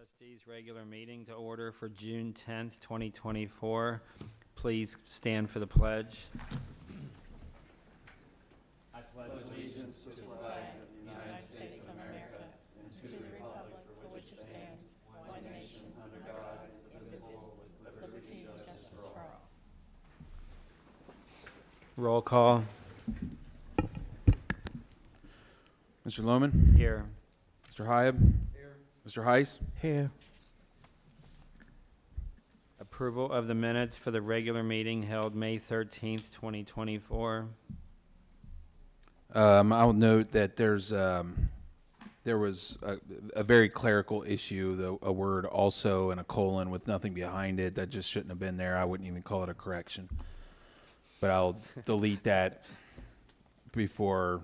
Trustees regular meeting to order for June 10th, 2024. Please stand for the pledge. I pledge allegiance to the flag of the United States of America and to the republic for which it stands, one nation under God, indivisible, with liberty and justice for all. Roll call. Mr. Lohman? Here. Mr. Hyab? Here. Mr. Heiss? Here. Approval of the minutes for the regular meeting held May 13th, 2024. I'll note that there was a very clerical issue, a word also and a colon with nothing behind it. That just shouldn't have been there. I wouldn't even call it a correction. But I'll delete that before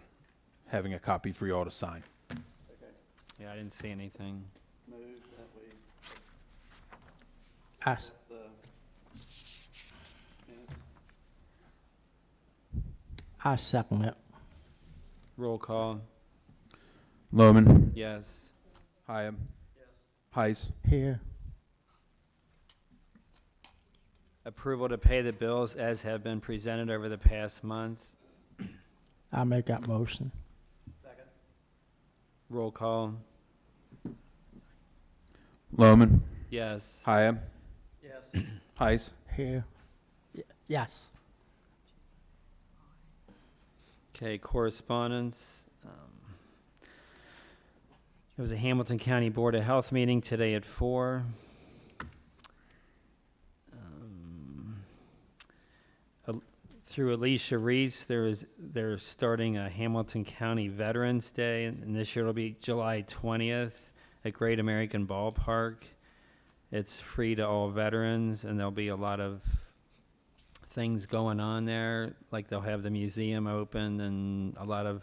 having a copy for you all to sign. Okay. Yeah, I didn't see anything. Move that we Ask. the minutes. I second it. Roll call. Lohman? Yes. Hyab? Yes. Heiss? Here. Approval to pay the bills as have been presented over the past month. I make that motion. Second. Roll call. Lohman? Yes. Hyab? Yes. Heiss? Here. Yes. Okay, correspondence. There was a Hamilton County Board of Health meeting today at 4. Through Alicia Reese, they're starting a Hamilton County Veterans Day, and this year it'll be July 20th at Great American Ballpark. It's free to all veterans, and there'll be a lot of things going on there, like they'll have the museum open and a lot of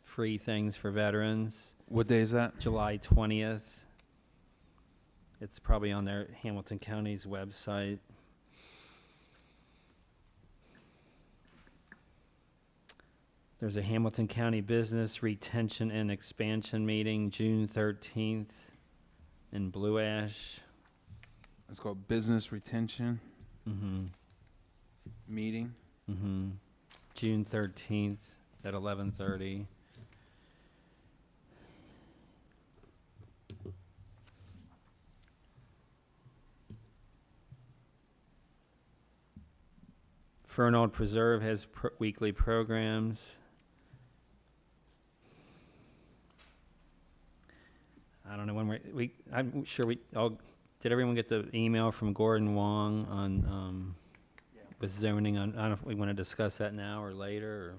free things for veterans. What day is that? July 20th. It's probably on their Hamilton County's website. There's a Hamilton County Business Retention and Expansion meeting June 13th in Blue Ash. It's called Business Retention Mm-hmm. Meeting. Mm-hmm. June 13th at 11:30. Fernald Preserve has weekly programs. I don't know when I'm sure did everyone get the email from Gordon Wong on with zoning on? I don't know if we want to discuss that now or later.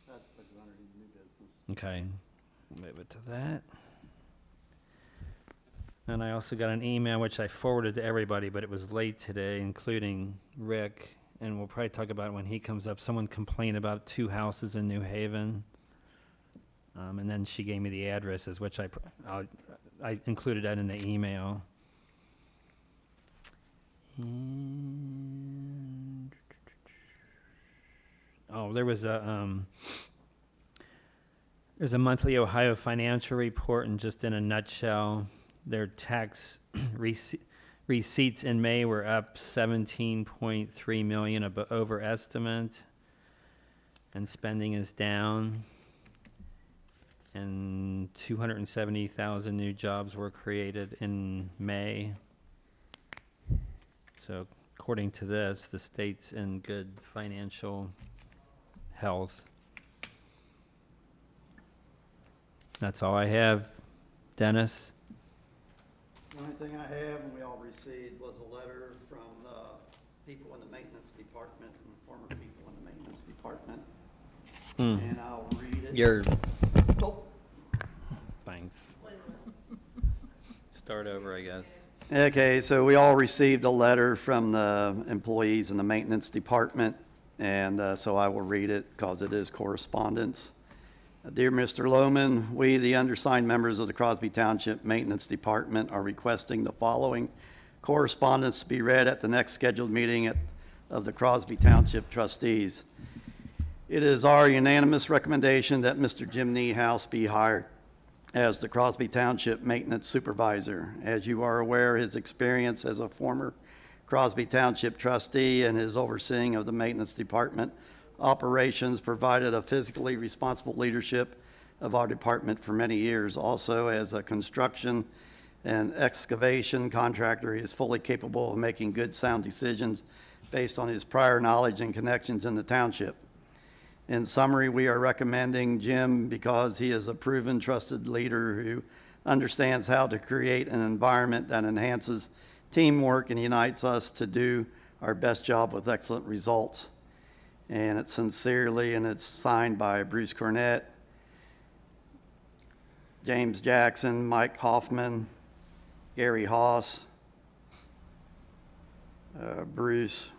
That puts it under new business. Okay, move it to that. And I also got an email which I forwarded to everybody, but it was late today, including Rick, and we'll probably talk about it when he comes up. Someone complained about 2 houses in New Haven, and then she gave me the addresses, which I included that in the email. And there's a monthly Ohio financial report, and just in a nutshell, their tax receipts in May were up $17.3 million over estimate, and spending is down, and 270,000 new jobs were created in May. So according to this, the state's in good financial health. That's all I have. Dennis? The only thing I have, and we all received, was a letter from the people in the maintenance department and former people in the maintenance department. And I'll read it. Oh. Thanks. Start over, I guess. Okay, so we all received a letter from the employees in the maintenance department, and so I will read it because it is correspondence. Dear Mr. Lohman, we, the undersigned members of the Crosby Township Maintenance Department, are requesting the following correspondence to be read at the next scheduled meeting of the Crosby Township Trustees. It is our unanimous recommendation that Mr. Jim Niehaus be hired as the Crosby Township Maintenance Supervisor. As you are aware, his experience as a former Crosby Township trustee and his overseeing of the maintenance department operations provided a fiscally responsible leadership of our department for many years. Also, as a construction and excavation contractor, he is fully capable of making good, sound decisions based on his prior knowledge and connections in the township. In summary, we are recommending Jim because he is a proven, trusted leader who understands how to create an environment that enhances teamwork and unites us to do our best job with excellent results. And it's sincerely, and it's signed by Bruce Cornett, James Jackson, Mike Hoffman, Gary Haas, Bruce,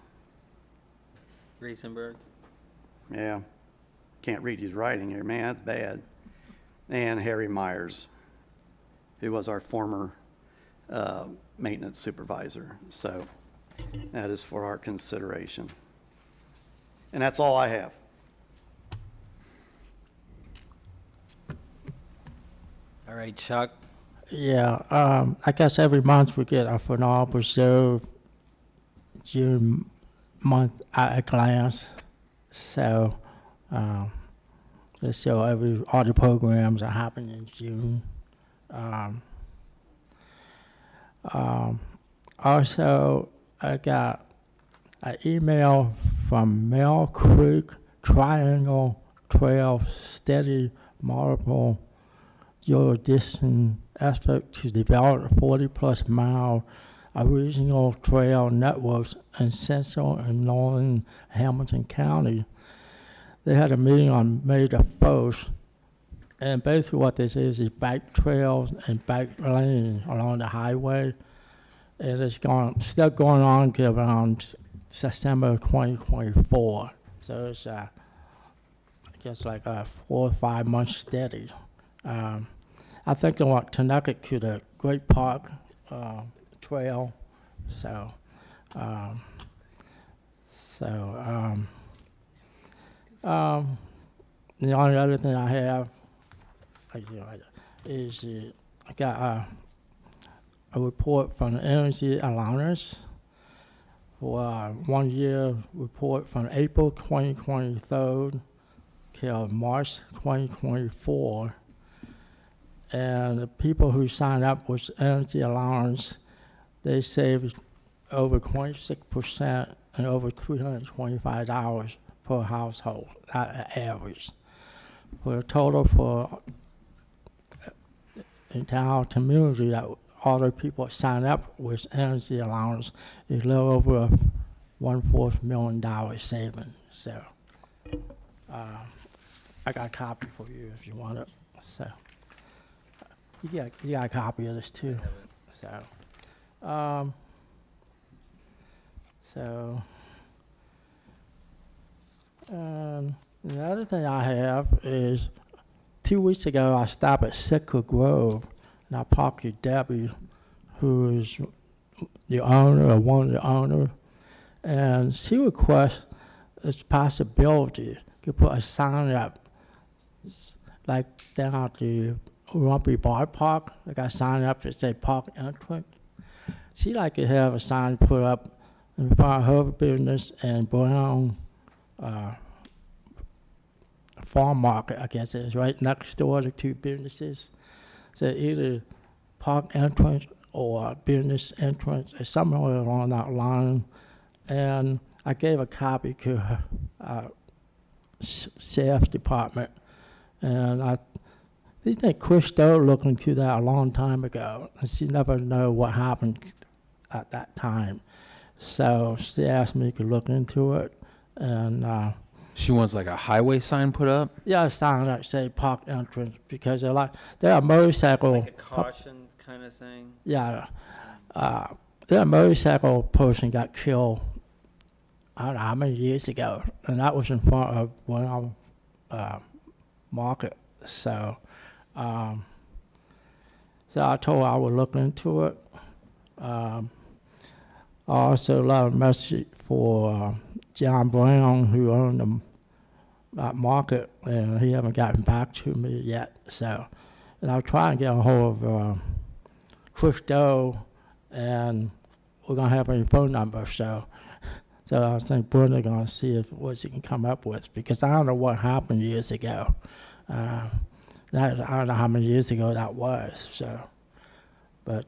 Riesenberg. yeah, can't read his writing here, man, that's bad. And Harry Myers, who was our former maintenance supervisor. So that is for our consideration. And that's all I have. All right, Chuck. Yeah, I guess every month we get a phenomenal reserve June month at a glance. So, so all the programs are happening in June. Also, I got an email from Mill Creek Triangle Trail Steady Multiple Jurisdiction effort to develop 40-plus mile regional trail networks in central and northern Hamilton County. They had a meeting on May the 1st, and basically what this is bike trails and bike lanes along the highway. It is still going on to around September 2024. So it's, I guess, like a 4 or 5 month study. I think they want to connect it to the Great Park Trail. So, the only other thing I have is I got a report from the Energy Alliance for a 1 year report from April 2023 till March 2024. And the people who signed up with Energy Allowance, they saved over 26% and over $325 per household, average. For a total for the entire community, that all the people that signed up with Energy Allowance is a little over $1.4 million savings. So I got a copy for you if you want it. So. You got a copy of this too. So, the other thing I have is 2 weeks ago I stopped at Sickle Grove and I talked to Debbie, who is the owner or one of the owners, and she requests this possibility to put a sign up like down at the Rumpy Bar Park. I got a sign up that say park entrance. She like to have a sign put up in front of her business and Brown Farm Market, I guess it is, right next door to two businesses. So either park entrance or business entrance or somewhere along that line. And I gave a copy to her sheriff's department. And I think Christo looked into that a long time ago, and she never know what happened at that time. So she asked me to look into it, and She wants like a highway sign put up? yeah, a sign that say park entrance, because they're a motorcycle. Like a caution kind of thing. Yeah, their motorcycle person got killed, I don't know how many years ago, and that was in front of one market. So I told her I would look into it. I also left a message for John Brown, who owned that market, and he haven't gotten back to me yet. So And I'll try and get a hold of Chris Doe, and we're gonna have a phone number. So I think Brenda gonna see what she can come up with, because I don't know what happened years ago. I don't know how many years ago that was. So, but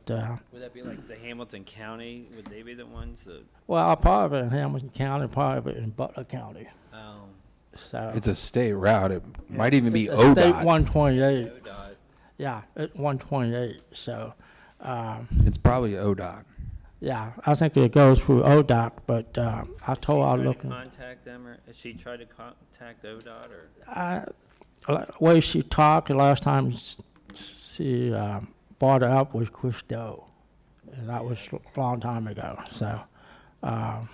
Would that be like the Hamilton County? Would they be the ones that? well, part of it in Hamilton County, part of it in Butler County. Oh. So It's a state route. It might even be it's a State ODOT. 128. ODOT. Yeah, it's 128. So. It's probably ODOT. Yeah, I think it goes through ODOT, but I told her I'll look. Contact them, or has she tried to contact ODOT, or? Way she talked the last time she brought it up was Chris Doe, and that was a long time ago. So I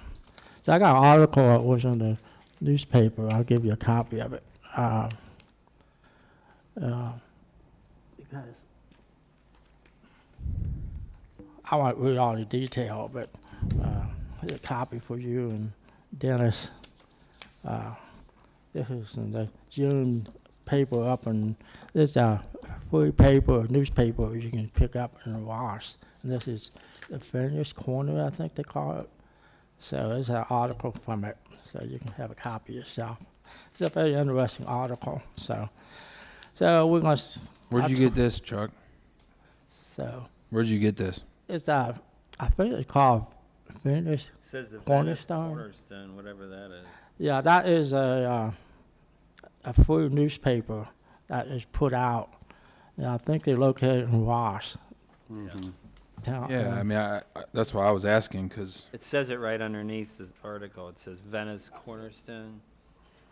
got an article that was in the newspaper. I'll give you a copy of it. Because I won't read all the detail, but a copy for you and Dennis. This is in the June paper up, and there's a free paper, newspaper you can pick up and wash. And this is the Furnace Corner, I think they call it. So there's an article from it, so you can have a copy yourself. It's a very interesting article. So we're gonna. Where'd you get this, Chuck? So Where'd you get this? it's I think it's called Furnace. It says the Cornerstone? Cornerstone, whatever that is. Yeah, that is a free newspaper that is put out. And I think they're located in Ross. Town. Yeah, I mean, that's why I was asking, because, It says it right underneath this article. It says Venice Cornerstone.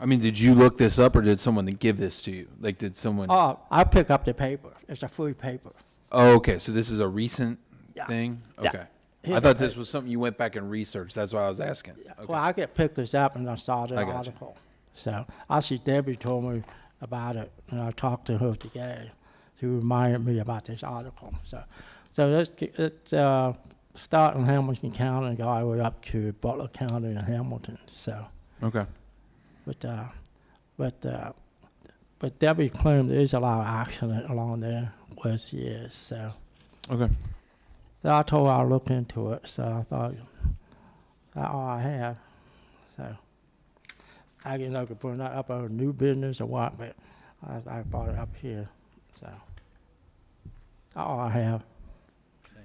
I mean, did you look this up, or did someone give this to you? Like, did someone? Oh, I pick up the paper. It's a free paper. Oh, okay, so this is a recent Yeah. thing? Yeah. Okay. Here's I the thought this paper. was something you went back and researched. That's why I was asking. Yeah. Okay. Well, I get pictures up and I saw the I got you. article. So actually, Debbie told me about it, and I talked to her today. She reminded me about this article. So it's start in Hamilton County and go all the way up to Butler County and Hamilton. So, Okay. but Debbie claimed there is a lot of accident along there where she is. So Okay. I told her I'll look into it. So I thought that's all I have. So I didn't know could bring that up as a new business or what, but I brought it up here. So that's all I have. Okay.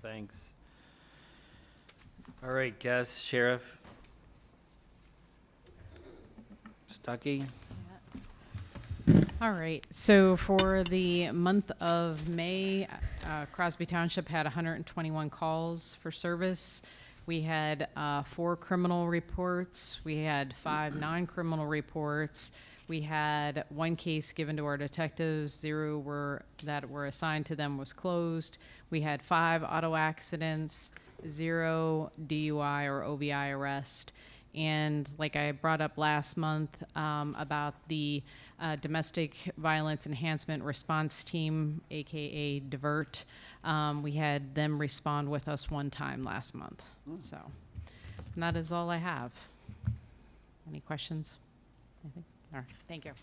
Thanks. All right, guest, Sheriff. Stuckey? All right, so for the month of May, Crosby Township had 121 calls for service. We had 4 criminal reports. We had 5 non-criminal reports. We had 1 case given to our detectives. 0 that were assigned to them was closed. We had 5 auto accidents, 0 DUI or OVI arrest. And like I brought up last month about the Domestic Violence Enhancement Response Team, AKA DIVERT, we had them respond with us 1 time last month. So, and that is all I have. Any questions? Anything? All right, thank you.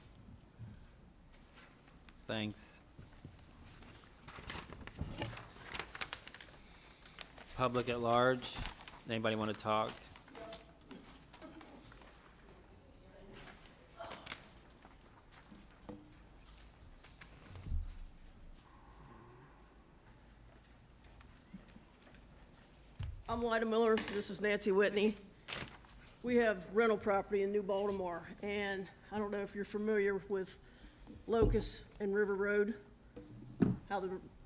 Thanks. Public at large, anybody want to talk? I'm Lyda Miller. This is Nancy Whitney. We have rental property in New Baltimore, and I don't know if you're familiar with Locust and River Road, how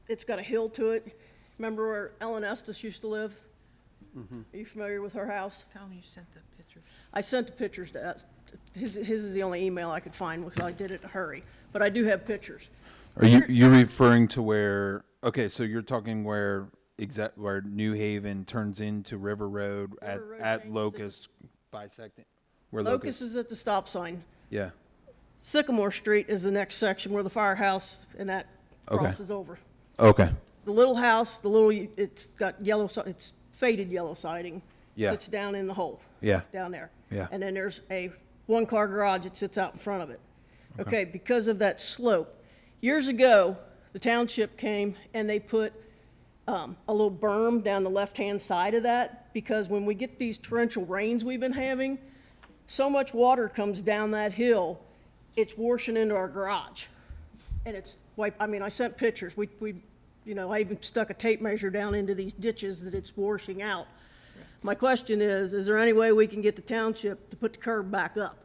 it's got a hill to it. Remember where Ellen Estes used to live? Are you familiar with her house? Tony sent the pictures. I sent the pictures to us. His is the only email I could find because I did it in a hurry, but I do have pictures. Are you referring to where? Okay, so you're talking where New Haven turns into River Road River Road at changes Locust, bisecting. Where Locust is at the stop sign. Yeah. Sycamore Street is the next section where the firehouse and that Okay. crosses over. Okay. The little house, it's got yellow, it's faded yellow siding. Yeah. Sits down in the hole. Yeah. Down there. Yeah. And then there's a 1-car garage that sits out in front of it. Okay, because of that slope. Years ago, the township came and they put a little berm down the left-hand side of that, because when we get these torrential rains we've been having, so much water comes down that hill, it's washing into our garage. And it's I mean, I sent pictures. I even stuck a tape measure down into these ditches that it's washing out. My question is there any way we can get the township to put the curb back up?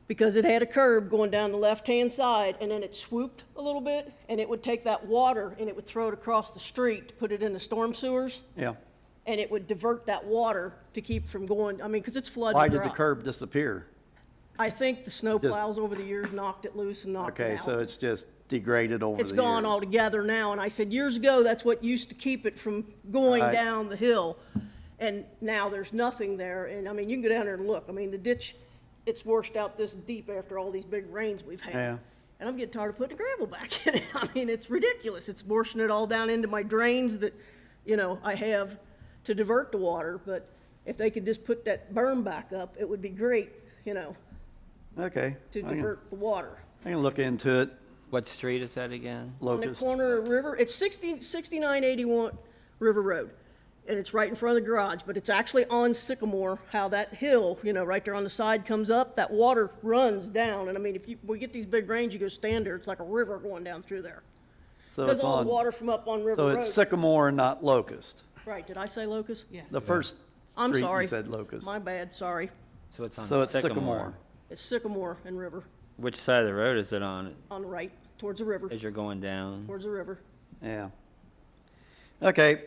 Because it had a curb going down the left-hand side, and then it swooped a little bit, and it would take that water and it would throw it across the street to put it in the storm sewers. Yeah. And it would divert that water to keep from going, I mean, because it's flooding. Why did the curb disappear? I think the snow plows over the years knocked it loose and knocked it Okay, out. so it's just degraded over the years. It's gone altogether now, and I said, years ago, that's what used to keep it from going Right. down the hill. And now there's nothing there, and I mean, you can go down there and look. I mean, the ditch, it's washed out this deep after all these big rains we've had. Yeah. And I'm getting tired of putting the gravel back in it. I mean, it's ridiculous. It's washing it all down into my drains that, I have to divert the water. But if they could just put that berm back up, it would be great, Okay. to divert the water. I can look into it. What street is that again? On the Locust. corner of River, it's 6981 River Road. And it's right in front of the garage, but it's actually on Sycamore, how that hill, right there on the side comes up, that water runs down. And I mean, if we get these big rains, you go stand there, it's like a river going down through there. So Because it's all on, the water from up on River so Road. it's Sycamore and not Locust. Right, did I say Locust? Yes. The first I'm street sorry. you said Locust. My bad, sorry. So it's on So it's Sycamore. Sycamore. It's Sycamore and River, Which side of the road is it on on the right, towards the river, as you're going down? towards the river. Yeah. Okay,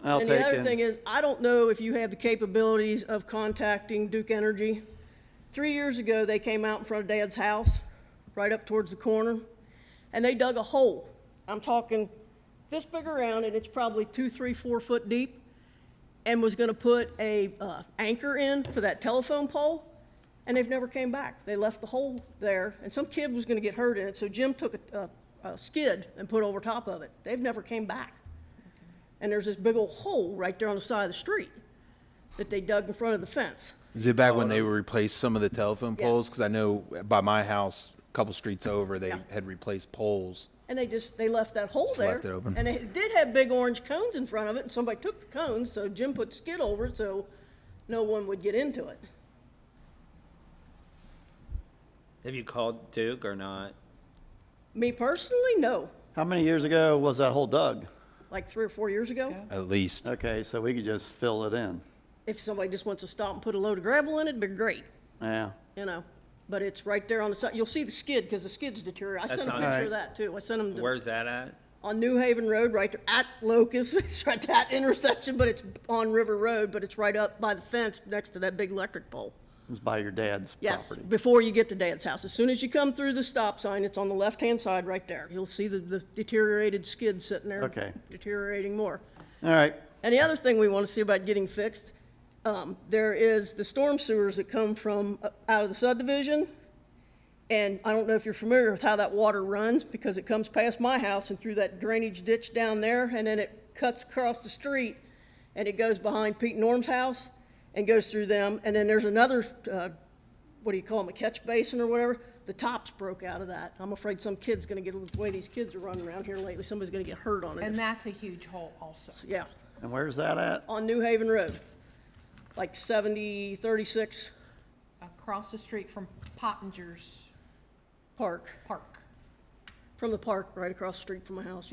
I'll And take the other it. thing is, I don't know if you have the capabilities of contacting Duke Energy. 3 years ago, they came out in front of Dad's house, right up towards the corner, and they dug a hole. I'm talking this big around, and it's probably 2, 3, 4 foot deep, and was gonna put a anchor in for that telephone pole, and they've never came back. They left the hole there, and some kid was gonna get hurt in it, so Jim took a skid and put over top of it. They've never came back. And there's this big old hole right there on the side of the street that they dug in front of the fence. Is it back when they replaced some of the telephone poles? Yes. Because I know by my house, a couple streets over, they Yeah. had replaced poles. And they left that hole Just there. left it open. And it did have big orange cones in front of it, and somebody took the cones, so Jim put the skid over it so no one would get into it. Have you called Duke or not? Me personally, no. How many years ago was that hole dug? Like 3 or 4 years ago. At least. Okay, so we could just fill it in. If somebody just wants to stop and put a load of gravel in it, it'd be great, Yeah. But it's right there on the side. You'll see the skid, because the skid's deteriorated. I That's sent a on- picture Alright. of that, too. I sent them to. Where's that at? On New Haven Road, right there at Locust. It's right at that intersection, but it's on River Road, but it's right up by the fence next to that big electric pole. It's by your dad's Yes, property. before you get to Dad's house. As soon as you come through the stop sign, it's on the left-hand side right there. You'll see the deteriorated skid sitting there. Okay. Deteriorating more. All right, And the other thing we want to see about getting fixed, there is the storm sewers that come from out of the subdivision. And I don't know if you're familiar with how that water runs, because it comes past my house and through that drainage ditch down there, and then it cuts across the street, and it goes behind Pete and Norm's house and goes through them. And then there's another, what do you call them, a catch basin or whatever? The tops broke out of that. I'm afraid some kid's gonna get, the way these kids are running around here lately, somebody's gonna get hurt on it. And that's a huge hole also. Yeah, and where's that at? on New Haven Road, like 36 Across the street from Pottinger's Park. Park. From the park, right across the street from my house,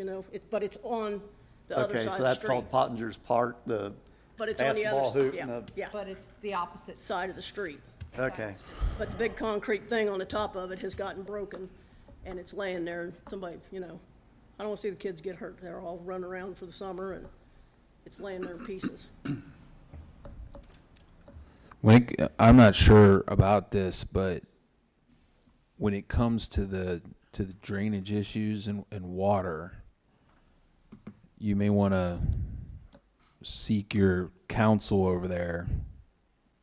but it's on the other Okay, side so of the that's street. called Pottinger's Park, the But it's on the basketball other, hoop yeah, and the, yeah, But it's the opposite. side of the street. okay. But the big concrete thing on the top of it has gotten broken, and it's laying there, and somebody, I don't want to see the kids get hurt. They're all running around for the summer, and it's laying there in pieces. I'm not sure about this, but when it comes to the drainage issues and water, you may want to seek your counsel over there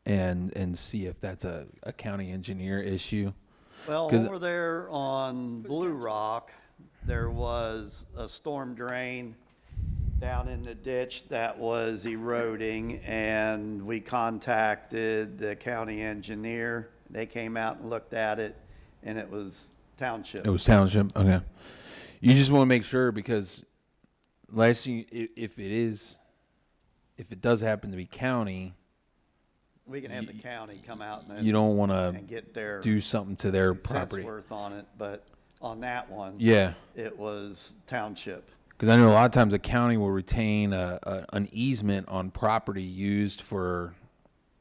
and see if that's a county engineer issue. Well, 'Cause- over there on Blue Rock, there was a storm drain down in the ditch that was eroding, and we contacted the county engineer. They came out and looked at it, and it was Township. It was Township, okay. You just want to make sure, because last thing, if it does happen to be county, We can have the county come out and you don't want and to get their do something to their 2 cents property. worth on it, but on that one, Yeah, it was township. because I know a lot of times the county will retain an easement on property used for,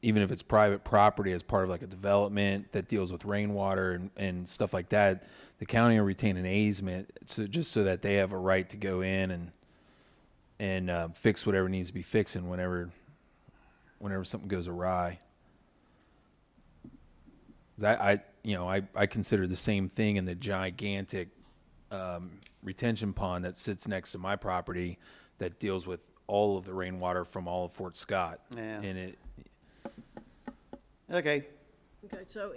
even if it's private property, as part of like a development that deals with rainwater and stuff like that. The county will retain an easement, so just so that they have a right to go in and fix whatever needs to be fixing whenever something goes awry. 'Cause I consider the same thing in the gigantic retention pond that sits next to my property that deals with all of the rainwater from all of Fort Scott. Yeah. And Okay, Okay, so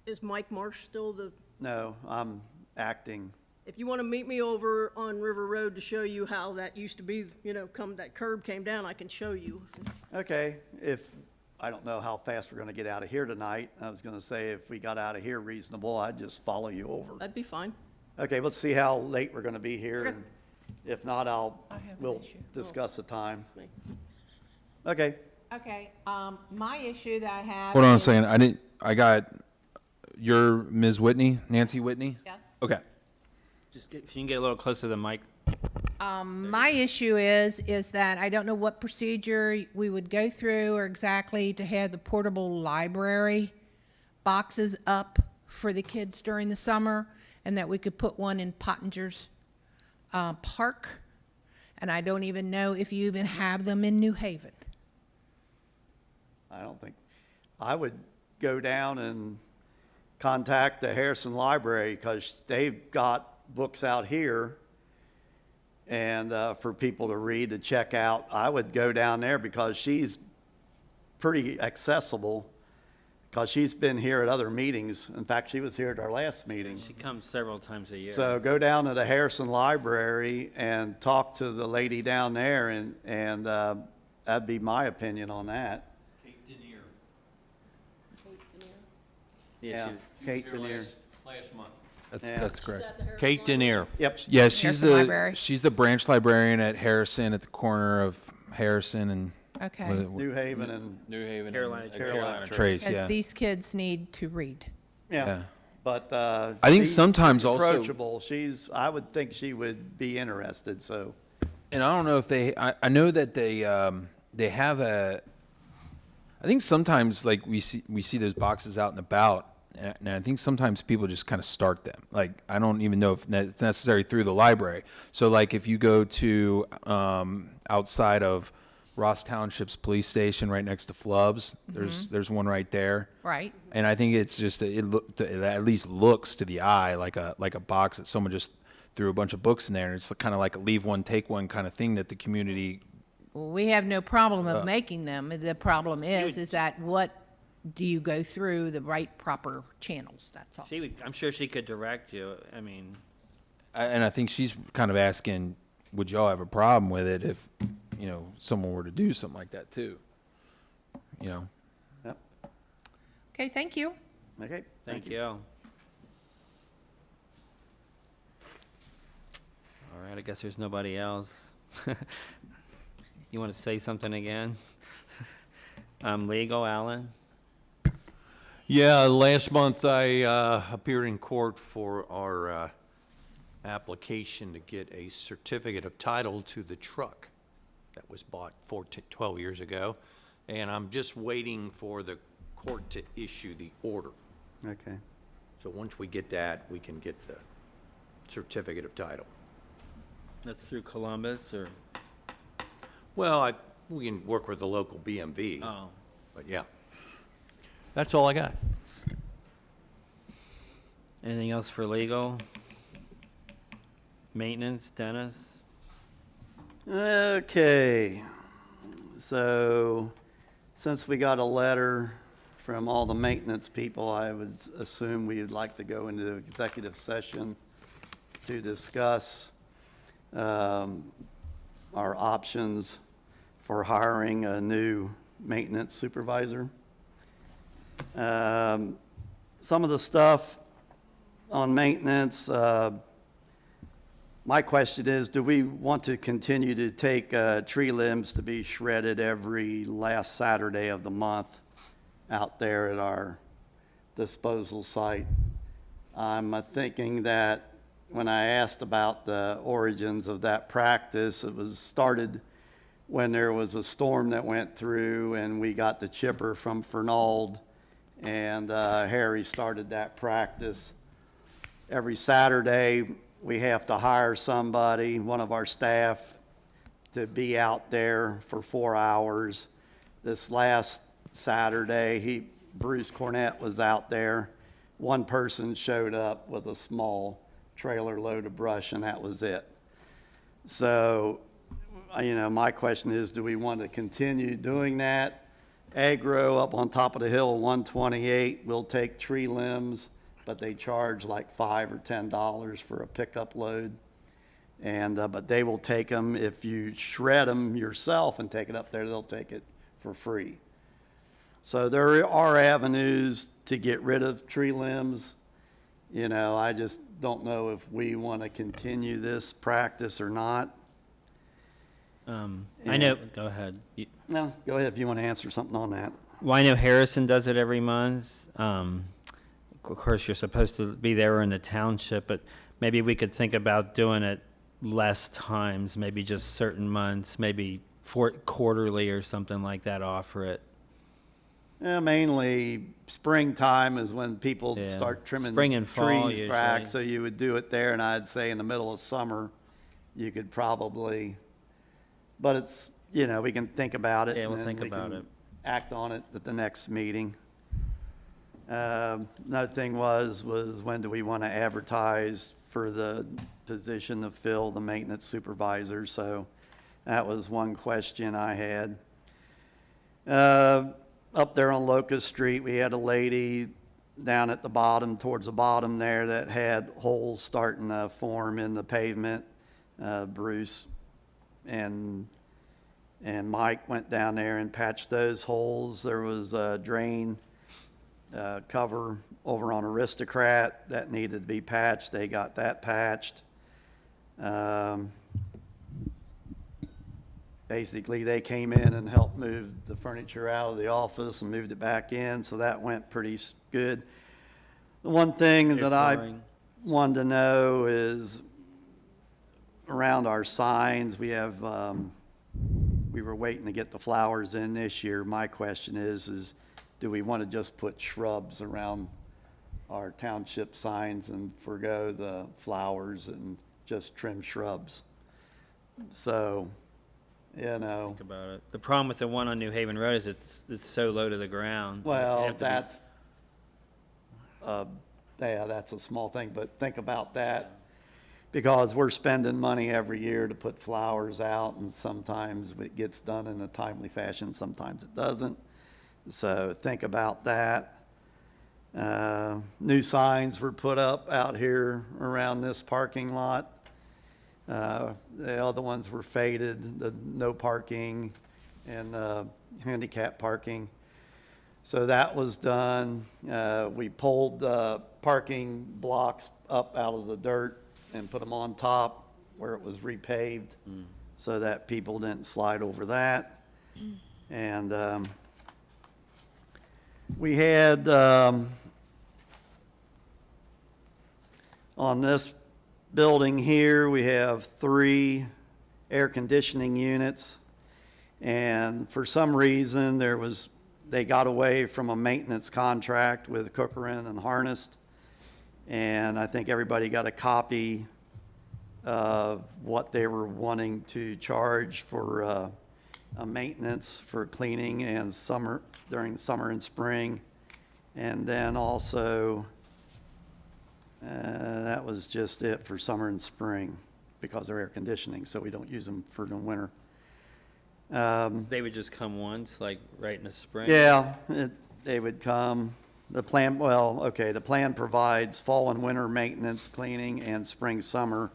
is Mike Marsh still the, no, I'm acting. if you want to meet me over on River Road to show you how that used to be, that curb came down, I can show you. Okay, I don't know how fast we're gonna get out of here tonight. I was gonna say if we got out of here reasonable, I'd just follow you over. That'd be fine. Okay, let's see how late we're gonna be here, Okay. and if not, I have an we'll issue. discuss the time. Me. Okay, Okay, my issue that I have. hold on a is- second. I got your Ms. Whitney, Nancy Whitney? Yes. Okay. Just if you can get a little closer to the mic. My issue is that I don't know what procedure we would go through or exactly to have the portable library boxes up for the kids during the summer, and that we could put one in Pottinger's Park. And I don't even know if you even have them in New Haven. I don't think, I would go down and contact the Harrison Library, because they've got books out here and for people to read, to check out. I would go down there because she's pretty accessible, because she's been here at other meetings. In fact, she was here at our last meeting. She comes several times a year. So go down to the Harrison Library and talk to the lady down there, and that'd be my opinion on that. Yeah, Kate Denier. Last month. Yeah. That's correct. Kate Denier. Yep. Yeah, she's Harrison Library. she's the branch librarian at Harrison, at the corner of Harrison and Okay. New Haven and, New Haven, Carolina and Trace. Carolina Trace. Because Yeah, these kids need to read. yeah. yeah. But, I think she's sometimes also- approachable. I would think she would be interested, so. And I don't know if I know that they have a. I think sometimes like we see those boxes out and about, and I think sometimes people just kind of start them. Like I don't even know if it's necessary through the library. So like if you go to outside of Ross Township's police station, right next to Flub's, there's one right there. Right. And I think it's just it at least looks to the eye like a box that someone just threw a bunch of books in there, and it's kind of like a leave one take one kind of thing that the community. Well, we have no problem of making them. The problem is that what do you go through the right proper channels? That's all. I'm sure she could direct you. I mean, And I think she's kind of asking, would y'all have a problem with it if someone were to do something like that too? Yep. Okay, thank you. Okay. thank you. All right, I guess there's nobody else. You want to say something again? Legal, Alan? Yeah, last month I appeared in court for our application to get a certificate of title to the truck that was bought 12 years ago, and I'm just waiting for the court to issue the order. Okay. So once we get that, we can get the certificate of title. That's through Columbus, or? Well, we can work with the local BMV, Oh, but yeah. That's all I got. anything else for legal? Maintenance, Dennis? Okay. So, since we got a letter from all the maintenance people, I would assume we'd like to go into executive session to discuss our options for hiring a new maintenance supervisor. Some of the stuff on maintenance, My question is, do we want to continue to take tree limbs to be shredded every last Saturday of the month out there at our disposal site? I'm thinking that when I asked about the origins of that practice, it was started when there was a storm that went through and we got the chipper from Fernald, and Harry started that practice. Every Saturday, we have to hire somebody, one of our staff, to be out there for 4 hours. This last Saturday, Bruce Cornett was out there. One person showed up with a small trailer load of brush, and that was it. So, my question is, do we want to continue doing that? Agro up on top of the hill, 128, will take tree limbs, but they charge like $5 or $10 for a pickup load. And, but they will take them. If you shred them yourself and take it up there, they'll take it for free. So there are avenues to get rid of tree limbs. I just don't know if we want to continue this practice or not. I know, go ahead. No, go ahead if you want to answer something on that. Well, I know Harrison does it every month. Of course, you're supposed to be there in the township, but maybe we could think about doing it less times, maybe just certain months, maybe quarterly or something like that, offer it. Yeah, mainly springtime is when people Yeah. start trimming Spring and fall, trees back, usually. so you would do it there, and I'd say in the middle of summer, you could probably, but it's, we can think about it. Yeah, we'll and then think we about can it. Act on it at the next meeting. Another thing was when do we want to advertise for the position to fill the maintenance supervisor? So that was one question I had. Up there on Locust Street, we had a lady down at the bottom, towards the bottom there, that had holes starting to form in the pavement. Bruce and Mike went down there and patched those holes. There was a drain cover over on Aristocrat that needed to be patched. They got that patched. Basically, they came in and helped move the furniture out of the office and moved it back in, so that went pretty good. The one thing that I Flooring. wanted to know is around our signs, we have, we were waiting to get the flowers in this year. My question is do we want to just put shrubs around our township signs and forgo the flowers and just trim shrubs? So, Think about it. The problem with the one on New Haven Road is it's so low to the ground. You well, have to that's a small thing, but think about that, because we're spending money every year to put flowers out, and sometimes it gets done in a timely fashion, sometimes it doesn't. So think about that. New signs were put up out here around this parking lot. The other ones were faded, the no parking and handicap parking. So that was done. We pulled the parking blocks up out of the dirt and put them on top where it was repaved so that people didn't slide over that. And we had on this building here, we have 3 air conditioning units, and for some reason they got away from a maintenance contract with Cookerin and Harnest, and I think everybody got a copy of what they were wanting to charge for a maintenance for cleaning and during summer and spring, and then also that was just it for summer and spring because they're air conditioning, so we don't use them for the winter. They would just come once, like right in the spring? Yeah, they would come. The plan provides fall and winter maintenance cleaning and spring, summer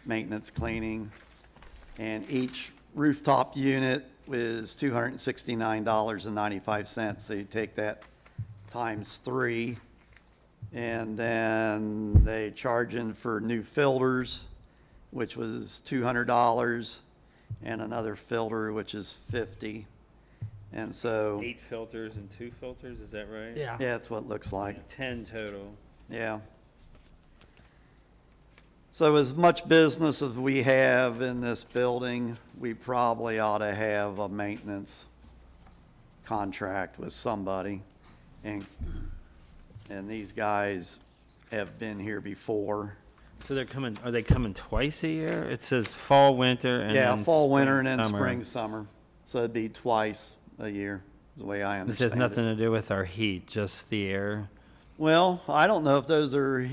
maintenance cleaning. And each rooftop unit is $269.95. So you take that times 3. And then they charging for new filters. which was $200, and another filter, which is $50. And so, 8 filters and 2 filters, is that right? Yeah. yeah, that's what it looks like. 10 total. Yeah. So as much business as we have in this building, we probably ought to have a maintenance contract with somebody. And these guys have been here before. So are they coming twice a year? It says fall, winter, and Yeah, then fall, winter, spring, and then summer. spring, summer. So it'd be twice a year, is the way I This understand has nothing to do with our heat, just the air. Well, I don't know if those are,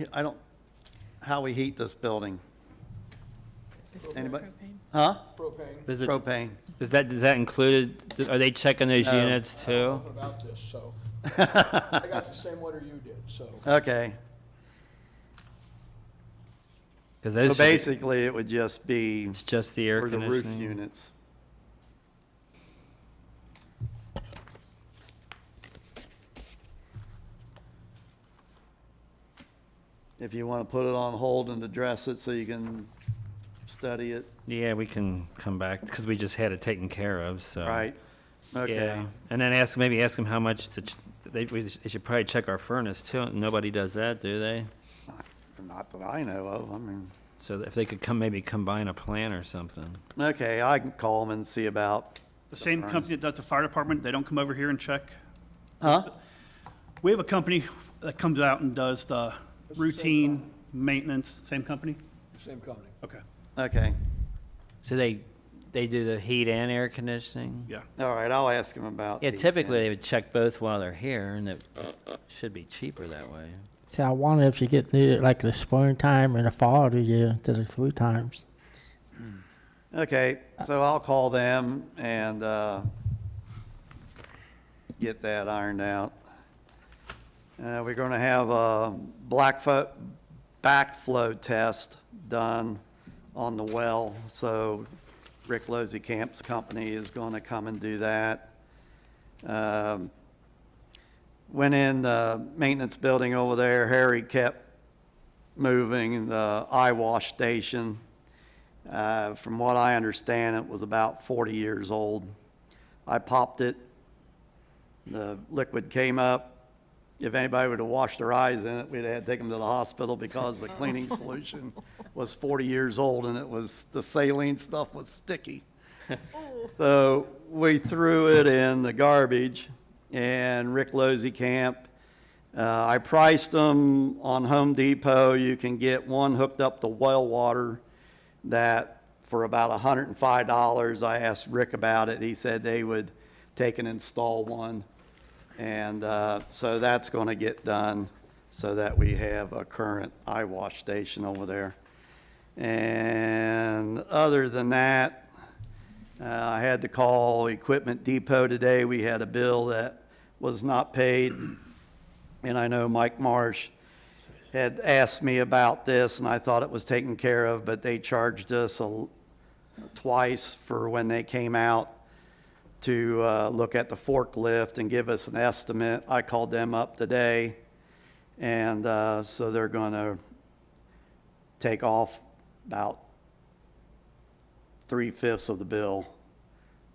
how we heat this building. Anybody? Huh? Is it, Propane. is that included? Are they checking those units too? Nothing about this, so. I got the same letter you did, so. Okay. Because So basically, it would just be it's just the air for the roof conditioning. units. If you want to put it on hold and address it so you can study it, Yeah, we can come back because we just had it taken care of. So right? Okay. Yeah, and then maybe ask them how much they should probably check our furnace too. Nobody does that, do they? Not that I know of, I mean, So if they could maybe combine a plan or something. okay, I can call them and see about, The same furnace. company that does the fire department, they don't come over here and check? huh? We have a company that comes out and does the routine maintenance, same company? Same company. Okay, Okay, So they do the heat and air conditioning? yeah. all right, I'll ask them about. Yeah, the- typically they would check both while they're here, and it should be cheaper that way. See, I wonder if you get needed like the springtime and the fall of the year to the 3 times. Okay, so I'll call them and get that ironed out. We're going to have a backflow test done on the well, so Rick Lozicamp's company is going to come and do that. Went in the maintenance building over there, Harry kept moving the eye wash station. From what I understand, it was about 40 years old. I popped it, the liquid came up. If anybody would have washed their eyes in it, we'd have had to take them to the hospital because the cleaning solution was 40 years old and the saline stuff was sticky. So we threw it in the garbage, and Rick Lozikamp, I priced them on Home Depot. You can get one hooked up to well water that for about $105. I asked Rick about it. He said they would take and install one. And so that's going to get done so that we have a current eye wash station over there. And other than that, I had to call Equipment Depot today. We had a bill that was not paid. And I know Mike Marsh had asked me about this, and I thought it was taken care of, but they charged us twice for when they came out to look at the forklift and give us an estimate. I called them up today, and so they're going to take off about 3/5 of the bill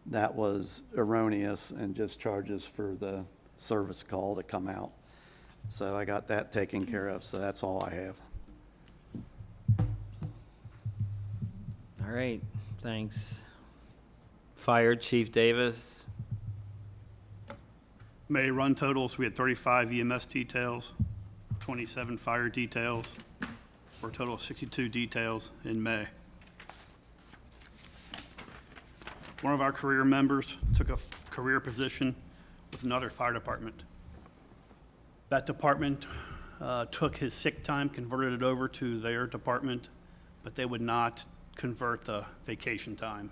that was erroneous and just charges for the service call to come out. So I got that taken care of, so that's all I have. All right, thanks. Fire Chief Davis. May run totals, we had 35 EMS details, 27 fire details, for a total of 62 details in May. One of our career members took a career position with another fire department. That department took his sick time, converted it over to their department, but they would not convert the vacation time.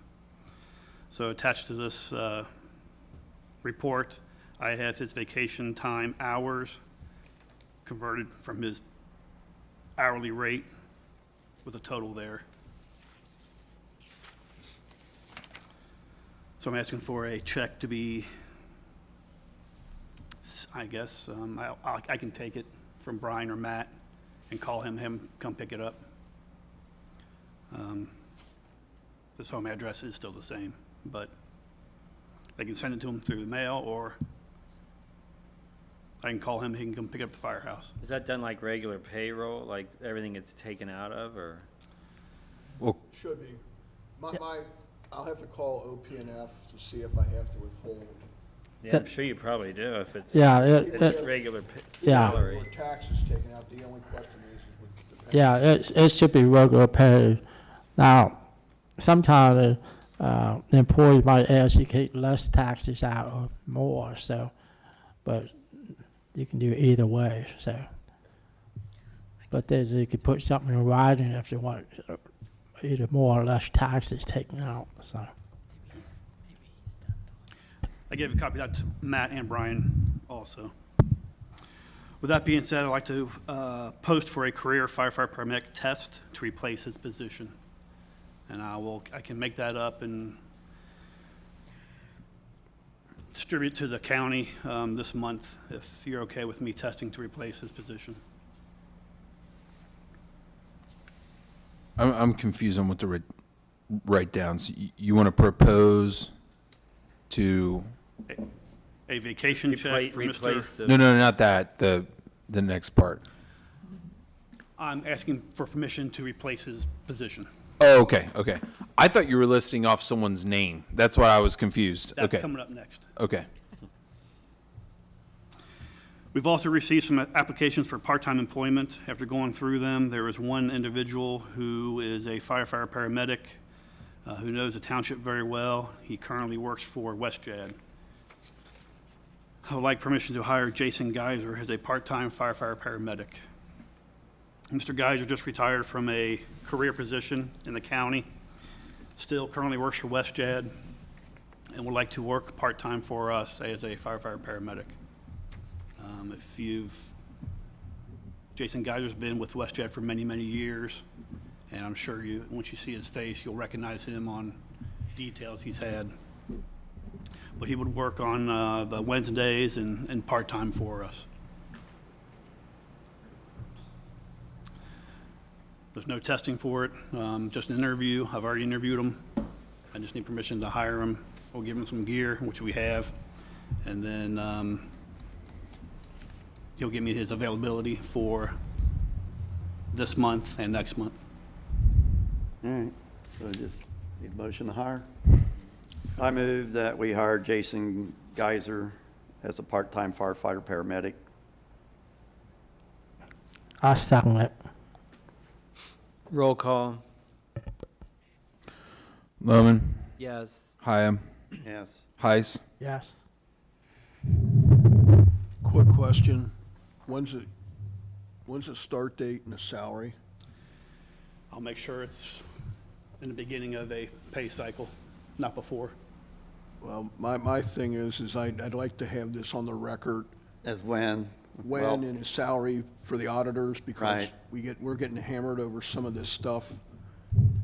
So attached to this report, I have his vacation time hours converted from his hourly rate with a total there. So I'm asking for a check to be, I guess, I can take it from Brian or Matt and call him come pick it up. His home address is still the same, but they can send it to him through the mail, or I can call him, he can come pick it up at the firehouse. Is that done like regular payroll, like everything gets taken out of, or? Should be. I'll have to call OPNF to see if I have to withhold. Yeah, I'm sure you probably do if it's, Yeah, it's regular Yeah. salary. Or taxes taken out, the only question is with the pay. yeah, it should be regular pay. Now, sometimes the employee might ask you to take less taxes out or more, so, but you can do it either way, so. But then you could put something in writing if you want either more or less taxes taken out, so. I gave a copy of that to Matt and Brian also. With that being said, I'd like to post for a career firefighter paramedic test to replace his position. And I can make that up and distribute to the county this month, if you're okay with me testing to replace his position. I'm confused on what the write downs. You want to propose to? A vacation check for Replace Mr. the. No, not that. The next part. I'm asking for permission to replace his position. Oh, okay. I thought you were listing off someone's name. That's why I was confused. That's Okay. coming up next. Okay. We've also received some applications for part-time employment. After going through them, there is one individual who is a firefighter paramedic who knows the township very well. He currently works for WestJAD. I would like permission to hire Jason Geiser as a part-time firefighter paramedic. Mr. Geiser just retired from a career position in the county, still currently works for WestJAD, and would like to work part-time for us as a firefighter paramedic. Jason Geiser's been with WestJAD for many, many years, and I'm sure once you see his face, you'll recognize him on details he's had. But he would work on the Wednesdays and part-time for us. There's no testing for it, just an interview. I've already interviewed him. I just need permission to hire him. We'll give him some gear, which we have, and then he'll give me his availability for this month and next month. All right, so just need a motion to hire. I move that we hire Jason Geiser as a part-time firefighter paramedic. I second it. Roll call. Lohman, Yes. Hyam, Yes. Heiss. Yes. Quick question, when's the start date and the salary? I'll make sure it's in the beginning of a pay cycle, not before. Well, my thing is I'd like to have this on the record, As when? when Well, and his salary for the auditors, because Right. we're getting hammered over some of this stuff.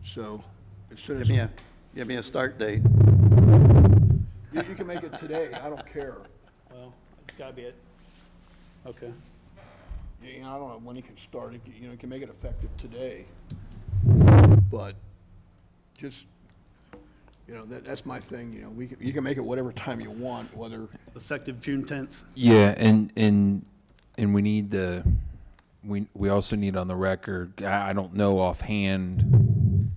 So as soon Give as, give me a start date. you can make it today, I don't care. Well, it's gotta be it. Okay. You know, I don't know when he can start, you can make it effective today. But just, that's my thing, you can make it whatever time you want, whether, Effective June 10th. Yeah, and we need we also need on the record. I don't know offhand.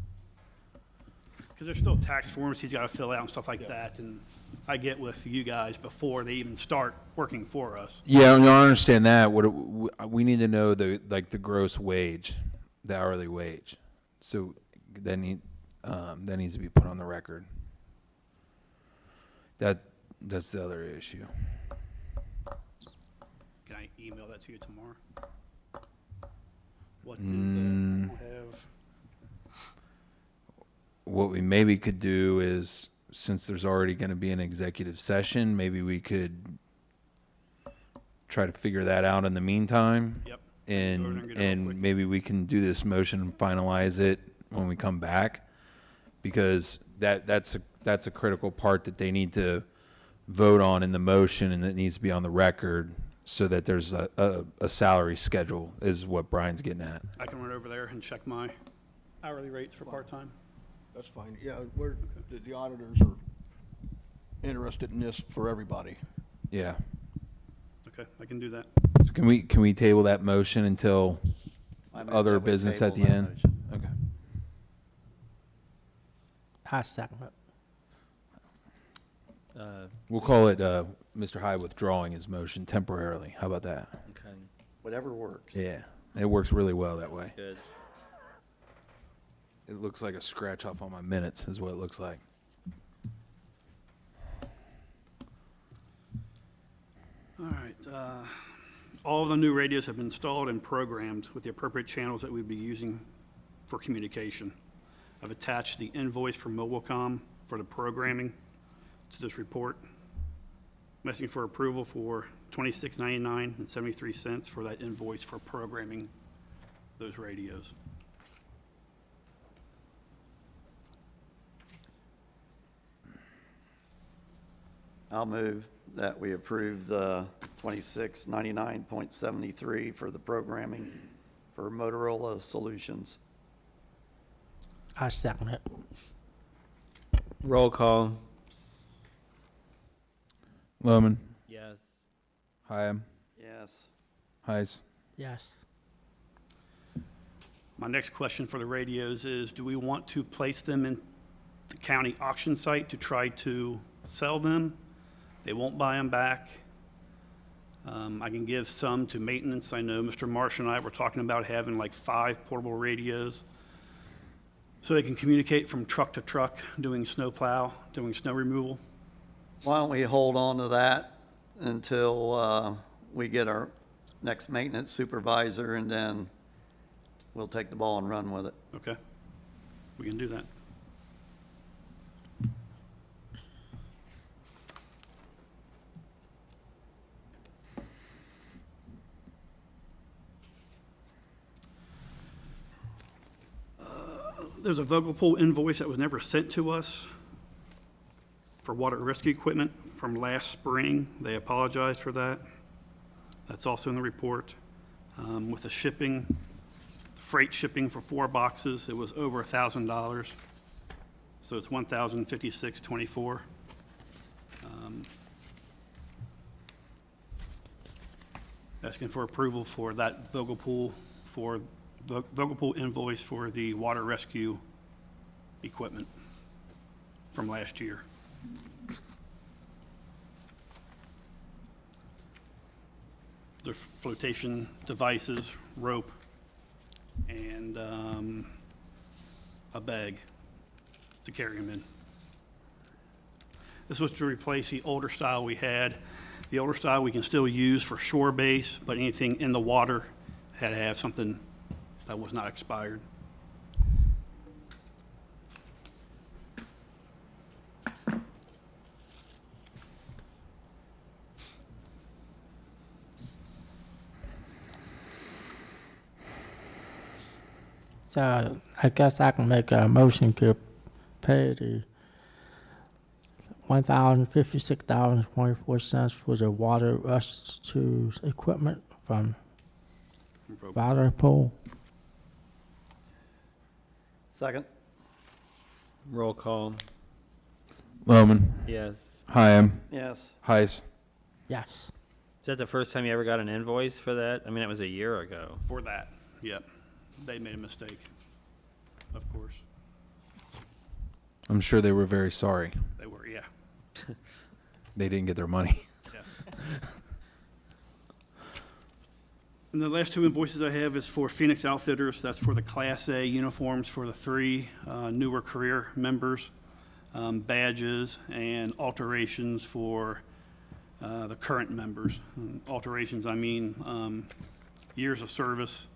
Because there's still tax forms he's got to fill out and stuff like that, and I get with you guys before they even start working for us. Yeah, no, I understand that. We need to know the gross wage, the hourly wage. So that needs to be put on the record. That's the other issue. Can I email that to you tomorrow? What is it? I have, What we maybe could do is, since there's already going to be an executive session, maybe we could try to figure that out in the meantime. yep. And maybe we can do this motion and finalize it when we come back, because that's a critical part that they need to vote on in the motion, and it needs to be on the record so that there's a salary schedule, is what Brian's getting at. I can run over there and check my Hourly rates for part-time? That's fine. Yeah, the auditors are interested in this for everybody. Yeah. Okay, I can do that. So can we table that motion until I move other that we business at table the that end? motion. Okay. I second it. We'll call it Mr. Hyde withdrawing his motion temporarily. How about that? Okay, Whatever works. Yeah, it works really well that way. good. It looks like a scratch off on my minutes is what it looks like. All right, all of the new radios have been installed and programmed with the appropriate channels that we'd be using for communication. I've attached the invoice for Mobilecom for the programming to this report. I'm asking for approval for $26.99 for that invoice for programming those radios. I'll move that we approve the 2699.73 for the programming for Motorola Solutions. I second it. Roll call. Lohman, Yes. Hyam, Yes. Heis. Yes. My next question for the radios is, do we want to place them in the county auction site to try to sell them? They won't buy them back. I can give some to maintenance. I know Mr. Marsh and I were talking about having like 5 portable radios so they can communicate from truck to truck, doing snow plow, doing snow removal. Why don't we hold on to that until we get our next maintenance supervisor, and then we'll take the ball and run with it. Okay, we can do that. There's a Vogel Pool invoice that was never sent to us for water rescue equipment from last spring. They apologized for that. That's also in the report. With the shipping, freight shipping for 4 boxes, it was over $1,000. So it's $1,056.24. Asking for approval for that Vogel Pool invoice for the water rescue equipment from last year. The flotation devices, rope, and a bag to carry them in. This was to replace the older style we had. The older style we can still use for shore base, but anything in the water had to have something that was not expired. So I guess I can make a motion to pay the $1,056.24 for the water rescue equipment from water pool. Second? Roll call. Lohman, Yes. Hyam, Yes. Heis. Yes. Is that the first time you ever got an invoice for that? I mean, it was a year ago. For that, yep. They made a mistake, of course. I'm sure they were very sorry. They were, yeah. They didn't get their money. Yeah. And the last 2 invoices I have is for Phoenix Outfitters. That's for the Class A uniforms for the 3 newer career members, badges, and alterations for the current members. Alterations, I mean years of service.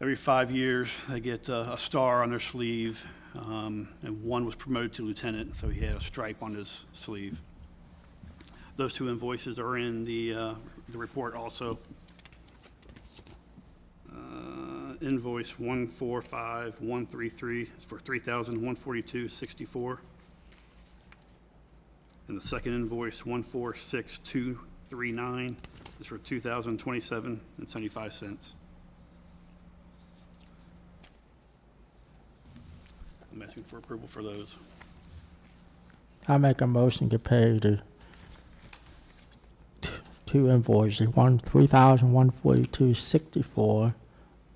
Every 5 years, they get a star on their sleeve, and one was promoted to lieutenant, so he had a stripe on his sleeve. Those 2 invoices are in the report also. Invoice 145133 is for $3,142.64. And the second invoice, 146239, is for $2,027.75. I'm asking for approval for those. I make a motion to pay the two invoices, one $3,142.64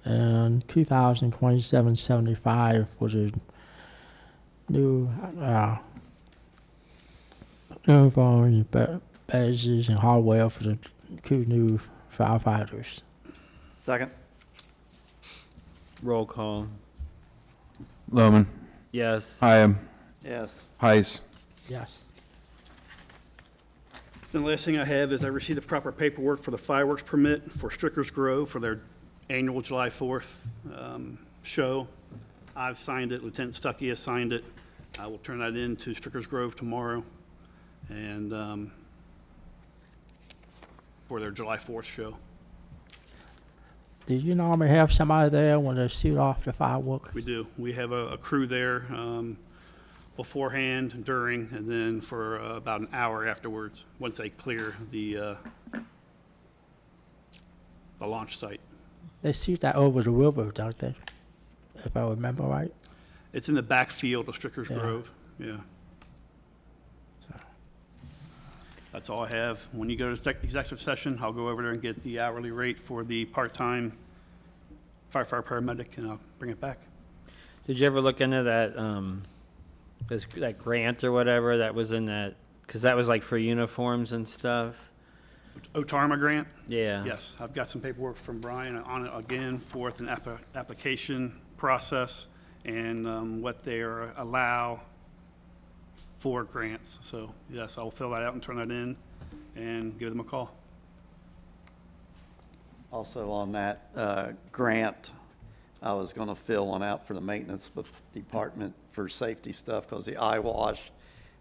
and $2,027.75 for the new uniform badges and hardware for the two new firefighters. Second? Roll call. Loman, Yes. Hyam, Yes. Heiss. Yes. The last thing I have is I received the proper paperwork for the fireworks permit for Strickers Grove for their annual July 4th show. I've signed it, Lieutenant Stuckey has signed it. I will turn that in to Strickers Grove tomorrow, and for their July 4th show. Do you normally have somebody there when they shoot off the fireworks? We do. We have a crew there beforehand, during, and then for about an hour afterwards, once they clear the launch site. They shoot that over the river, don't they? If I remember right. It's in the backfield of Strickers Yeah. Grove, yeah. That's all I have. When you go to executive session, I'll go over there and get the hourly rate for the part-time firefighter paramedic, and I'll bring it back. Did you ever look into that, that grant or whatever that was in that, because that was like for uniforms and stuff? OTARMA grant? Yeah. Yes, I've got some paperwork from Brian on it again for an application process and what they allow for grants. So, yes, I'll fill that out and turn that in and give them a call. Also on that grant, I was going to fill one out for the maintenance department for safety stuff because the eye wash.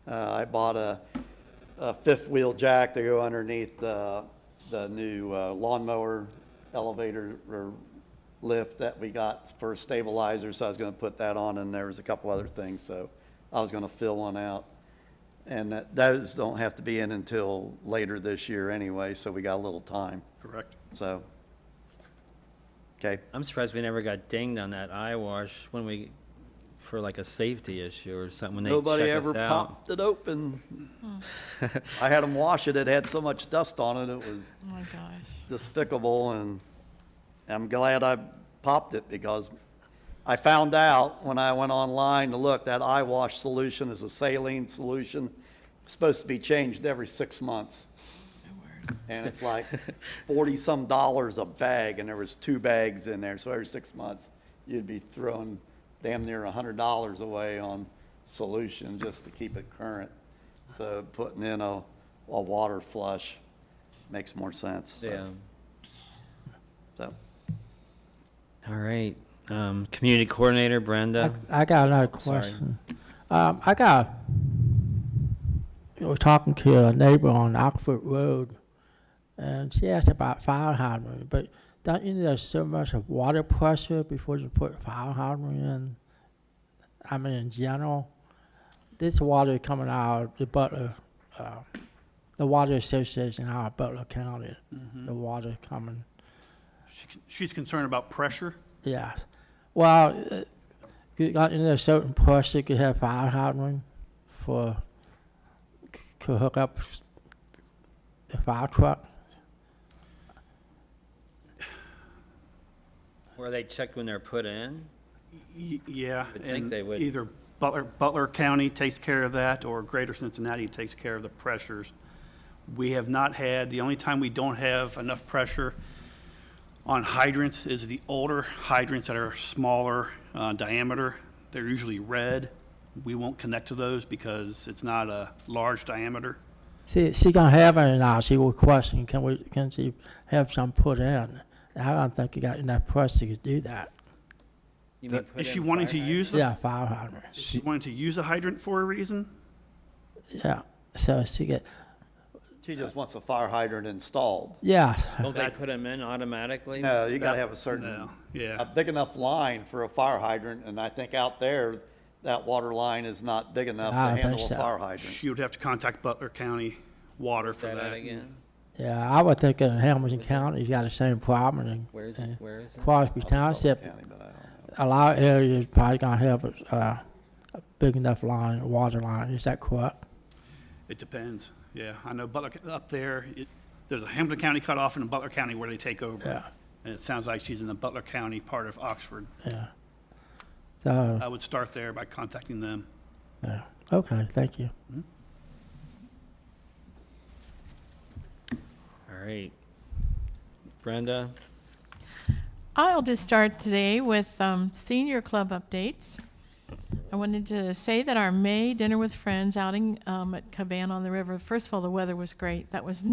I bought a fifth wheel jack to go underneath the new lawnmower elevator or lift that we got for a stabilizer, so I was going to put that on, and there was a couple other things, so I was going to fill one out. And those don't have to be in until later this year anyway, so we got a little time. Correct. So, okay. I'm surprised we never got dinged on that eye wash for like a safety issue or something when they Nobody check ever us out. popped it open. I had them wash it. It had so much dust on it. It was Oh my gosh. despicable, and I'm glad I popped it because I found out when I went online to look, that eye wash solution is a saline solution. It's supposed to be changed every 6 months. And it's like $40-some a bag, and there was 2 bags in there. So every 6 months, you'd be throwing damn near $100 away on solution just to keep it current. So putting in a water flush makes more sense. So- Yeah. So, All right. Community coordinator, Brenda. I got another Sorry. question. We were talking to a neighbor on Oxford Road, and she asked about fire hydrant, but don't you need so much of water pressure before you put fire hydrant in? I mean, in general, this water coming out of the Butler, the Water Association out of Butler County, the water coming. She's concerned about pressure. Yeah. Well, you got in a certain pressure, you could have fire hydrant to hook up the fire truck. Were they checked when they're put in? Yeah, Would think and they would. either Butler County takes care of that, or Greater Cincinnati takes care of the pressures. We have not had, the only time we don't have enough pressure on hydrants is the older hydrants that are smaller diameter. They're usually red. We won't connect to those because it's not a large diameter. She gonna have it now. She was questioning, can she have some put in? I don't think you got enough pressure to do that. You mean put Is she in wanting fire to hydrant? use the, Yeah, fire hydrant. is she wanting to use a hydrant for a reason? Yeah. So she get, she just wants a fire hydrant installed. yeah. Don't they That- put them in automatically? No, you gotta have a certain, No, a yeah. big enough line for a fire hydrant, and I think out there, that water line is not big enough I to don't think handle a so. fire hydrant. She would have to contact Butler County Water for Say that that. again. Yeah, I would think in Hamilton County, you got the same problem in Where is it? Where is it? Crosby I'll just Township. County, but I don't know. A lot of areas probably gonna have big enough line, water line. Is that correct? It depends. Yeah, I know Butler, up there, there's a Hamilton County cutoff and a Butler County where they take over. Yeah. And it sounds like she's in the Butler County part of Oxford. Yeah. So, I would start there by contacting them. yeah. Okay, thank you. All right. Brenda? I'll just start today with senior club updates. I wanted to say that our May Dinner with Friends outing at Cabana on the River, first of all, the weather was great. That was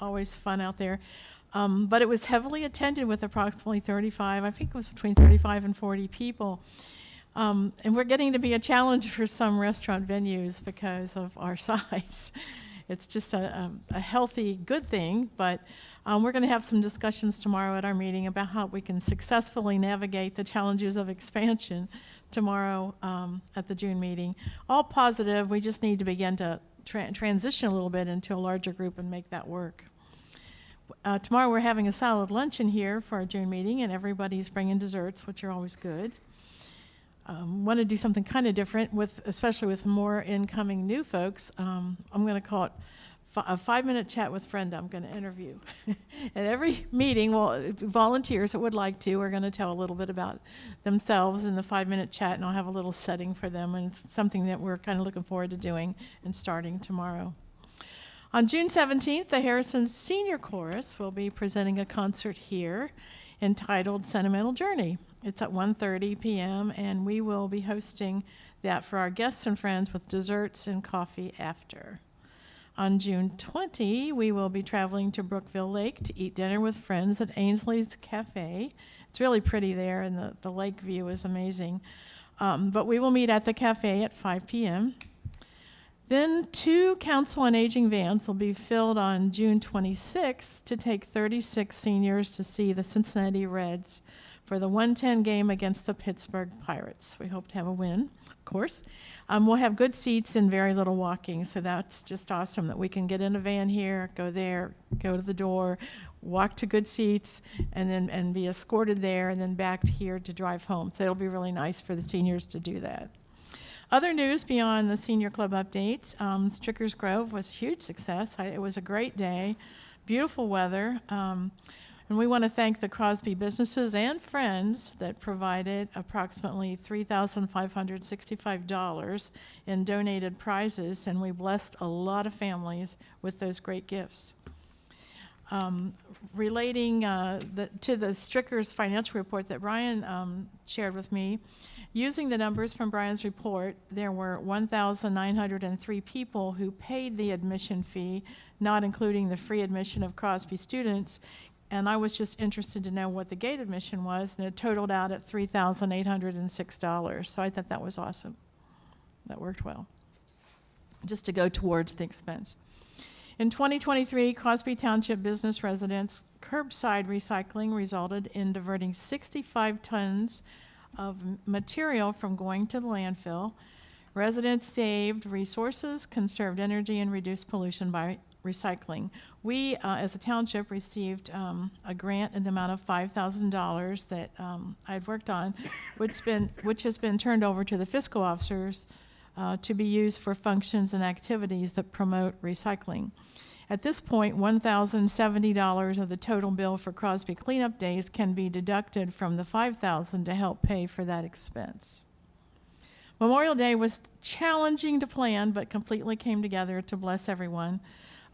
always fun out there. But it was heavily attended with approximately 35, I think it was between 35 and 40 people. And we're getting to be a challenge for some restaurant venues because of our size. It's just a healthy, good thing, but we're going to have some discussions tomorrow at our meeting about how we can successfully navigate the challenges of expansion tomorrow at the June meeting. All positive, we just need to begin to transition a little bit into a larger group and make that work. Tomorrow we're having a salad luncheon here for our June meeting, and everybody's bringing desserts, which are always good. Want to do something kind of different, especially with more incoming new folks. I'm going to call it a 5-minute chat with Brenda. I'm going to interview. At every meeting, volunteers that would like to are going to tell a little bit about themselves in the 5-minute chat, and I'll have a little setting for them, and it's something that we're kind of looking forward to doing and starting tomorrow. On June 17th, the Harrison Senior Chorus will be presenting a concert here entitled Sentimental Journey. It's at 1:30 p.m., and we will be hosting that for our guests and friends with desserts and coffee after. On June 20, we will be traveling to Brookville Lake to eat dinner with friends at Ainsley's Cafe. It's really pretty there, and the lake view is amazing. But we will meet at the cafe at 5 p.m. Then 2 Council on Aging vans will be filled on June 26th to take 36 seniors to see the Cincinnati Reds for the 1:10 game against the Pittsburgh Pirates. We hope to have a win, of course. We'll have good seats and very little walking, so that's just awesome that we can get in a van here, go there, go to the door, walk to good seats, and be escorted there, and then back here to drive home. So it'll be really nice for the seniors to do that. Other news beyond the Senior Club updates, Strickers Grove was a huge success. It was a great day, beautiful weather, and we want to thank the Crosby businesses and friends that provided approximately $3,565 in donated prizes, and we blessed a lot of families with those great gifts. Relating to the Strickers financial report that Brian shared with me, using the numbers from Brian's report, there were 1,903 people who paid the admission fee, not including the free admission of Crosby students. And I was just interested to know what the gate admission was, and it totaled out at $3,806. So I thought that was awesome. That worked well, just to go towards the expense. In 2023, Crosby Township business residents' curbside recycling resulted in diverting 65 tons of material from going to the landfill. Residents saved resources, conserved energy, and reduced pollution by recycling. We, as a township, received a grant in the amount of $5,000 that I'd worked on, which has been turned over to the fiscal officers to be used for functions and activities that promote recycling. At this point, $1,070 of the total bill for Crosby cleanup days can be deducted from the $5,000 to help pay for that expense. Memorial Day was challenging to plan, but completely came together to bless everyone.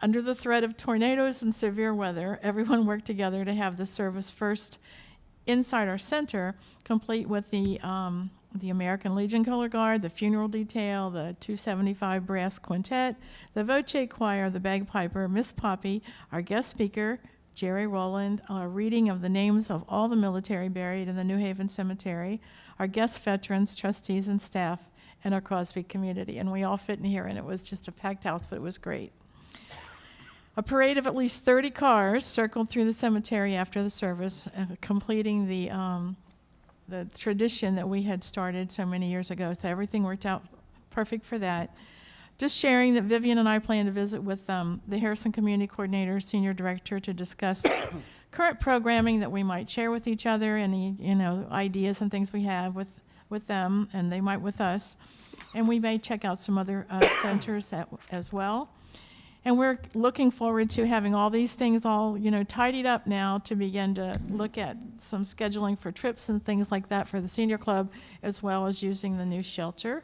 Under the threat of tornadoes and severe weather, everyone worked together to have the service first inside our center, complete with the American Legion Color Guard, the funeral detail, the 275 brass quintet, the Voce Choir, the bagpiper, Miss Poppy, our guest speaker, Jerry Rowland, a reading of the names of all the military buried in the New Haven Cemetery, our guest veterans, trustees, and staff, and our Crosby community. And we all fit in here, and it was just a packed house, but it was great. A parade of at least 30 cars circled through the cemetery after the service, completing the tradition that we had started so many years ago. So everything worked out perfect for that. Just sharing that Vivian and I plan to visit with the Harrison Community Coordinator, Senior Director, to discuss current programming that we might share with each other, any ideas and things we have with with them, and they might with us. And we may check out some other centers as well. And we're looking forward to having all these things all, tidied up now to begin to look at some scheduling for trips and things like that for the senior club, as well as using the new shelter.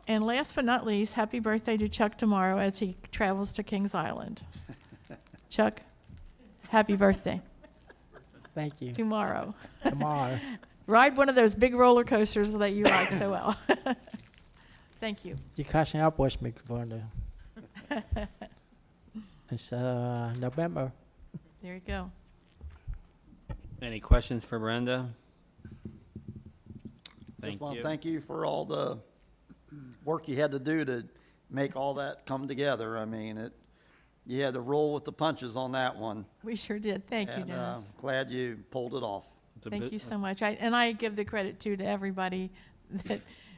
And last but not least, happy birthday to Chuck tomorrow as he travels to Kings Island. Chuck, happy birthday Thank you. tomorrow. Tomorrow. Ride one of those big roller coasters that you like so well. Thank you. You catching up with me, Brenda. It's November. There you go. Any questions for Brenda? Thank Just want to you. thank you for all the work you had to do to make all that come together. I mean, you had to roll with the punches on that one. We sure did. Thank you, And Dennis. glad you pulled it off. It's a Thank bit- you so much. And I give the credit too to everybody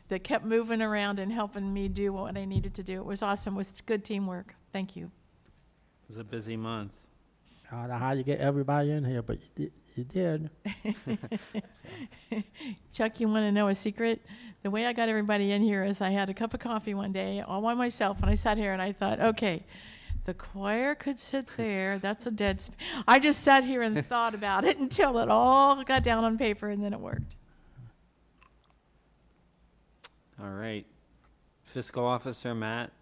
that kept moving around and helping me do what I needed to do. It was awesome. It was good teamwork. Thank you. It was a busy month. I don't know how you get everybody in here, but you did. Chuck, you want to know a secret? The way I got everybody in here is I had a cup of coffee one day all by myself, and I sat here and I thought, okay, the choir could sit there. That's a dead I just sat here and thought about it until it all got down on paper, and then it worked. All right. Fiscal Officer Matt.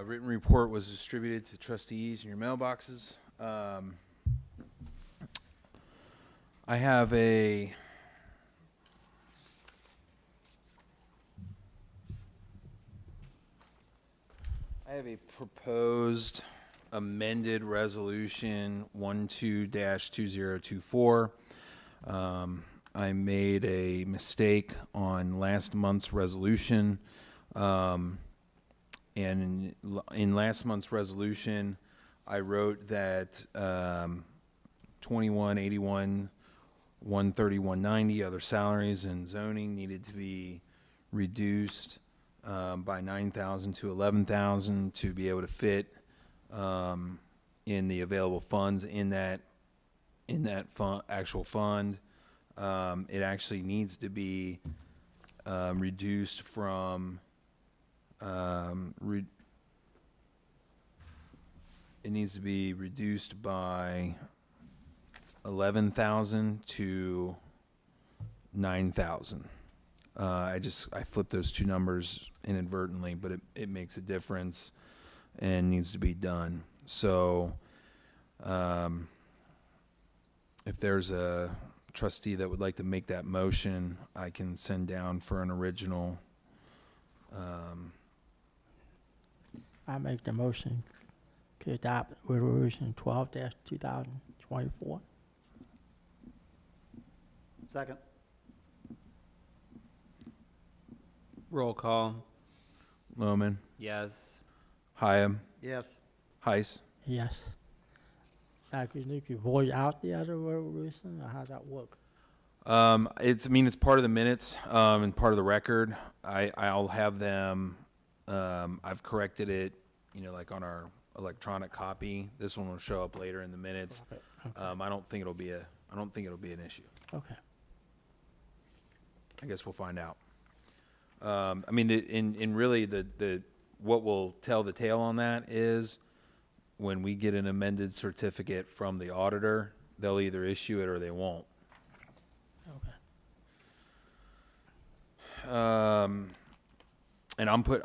Written report was distributed to trustees in your mailboxes. I have a proposed amended resolution 12-2024. I made a mistake on last month's resolution. And in last month's resolution, I wrote that 2181, 13190 other salaries and zoning needed to be reduced by 9,000 to 11,000 to be able to fit in the available funds in that actual fund. It actually needs to be reduced from it needs to be reduced by 11,000 to 9,000. I flipped those two numbers inadvertently, but it makes a difference and needs to be done. So, if there's a trustee that would like to make that motion, I can send down for an original. I make the motion to adopt resolution 12-2024. Second. Roll call. Lohman, Yes. Hyam, Yes. Heiss. Yes. Now, could you voice out the other resolution, or how that work? It's part of the minutes, and part of the record. I'll have them, I've corrected it, like on our electronic copy. This one will show up later in the minutes. Okay. I don't think it'll be an issue. Okay. I guess we'll find out. Really what will tell the tale on that is when we get an amended certificate from the auditor, they'll either issue it or they won't. Okay. And I'll put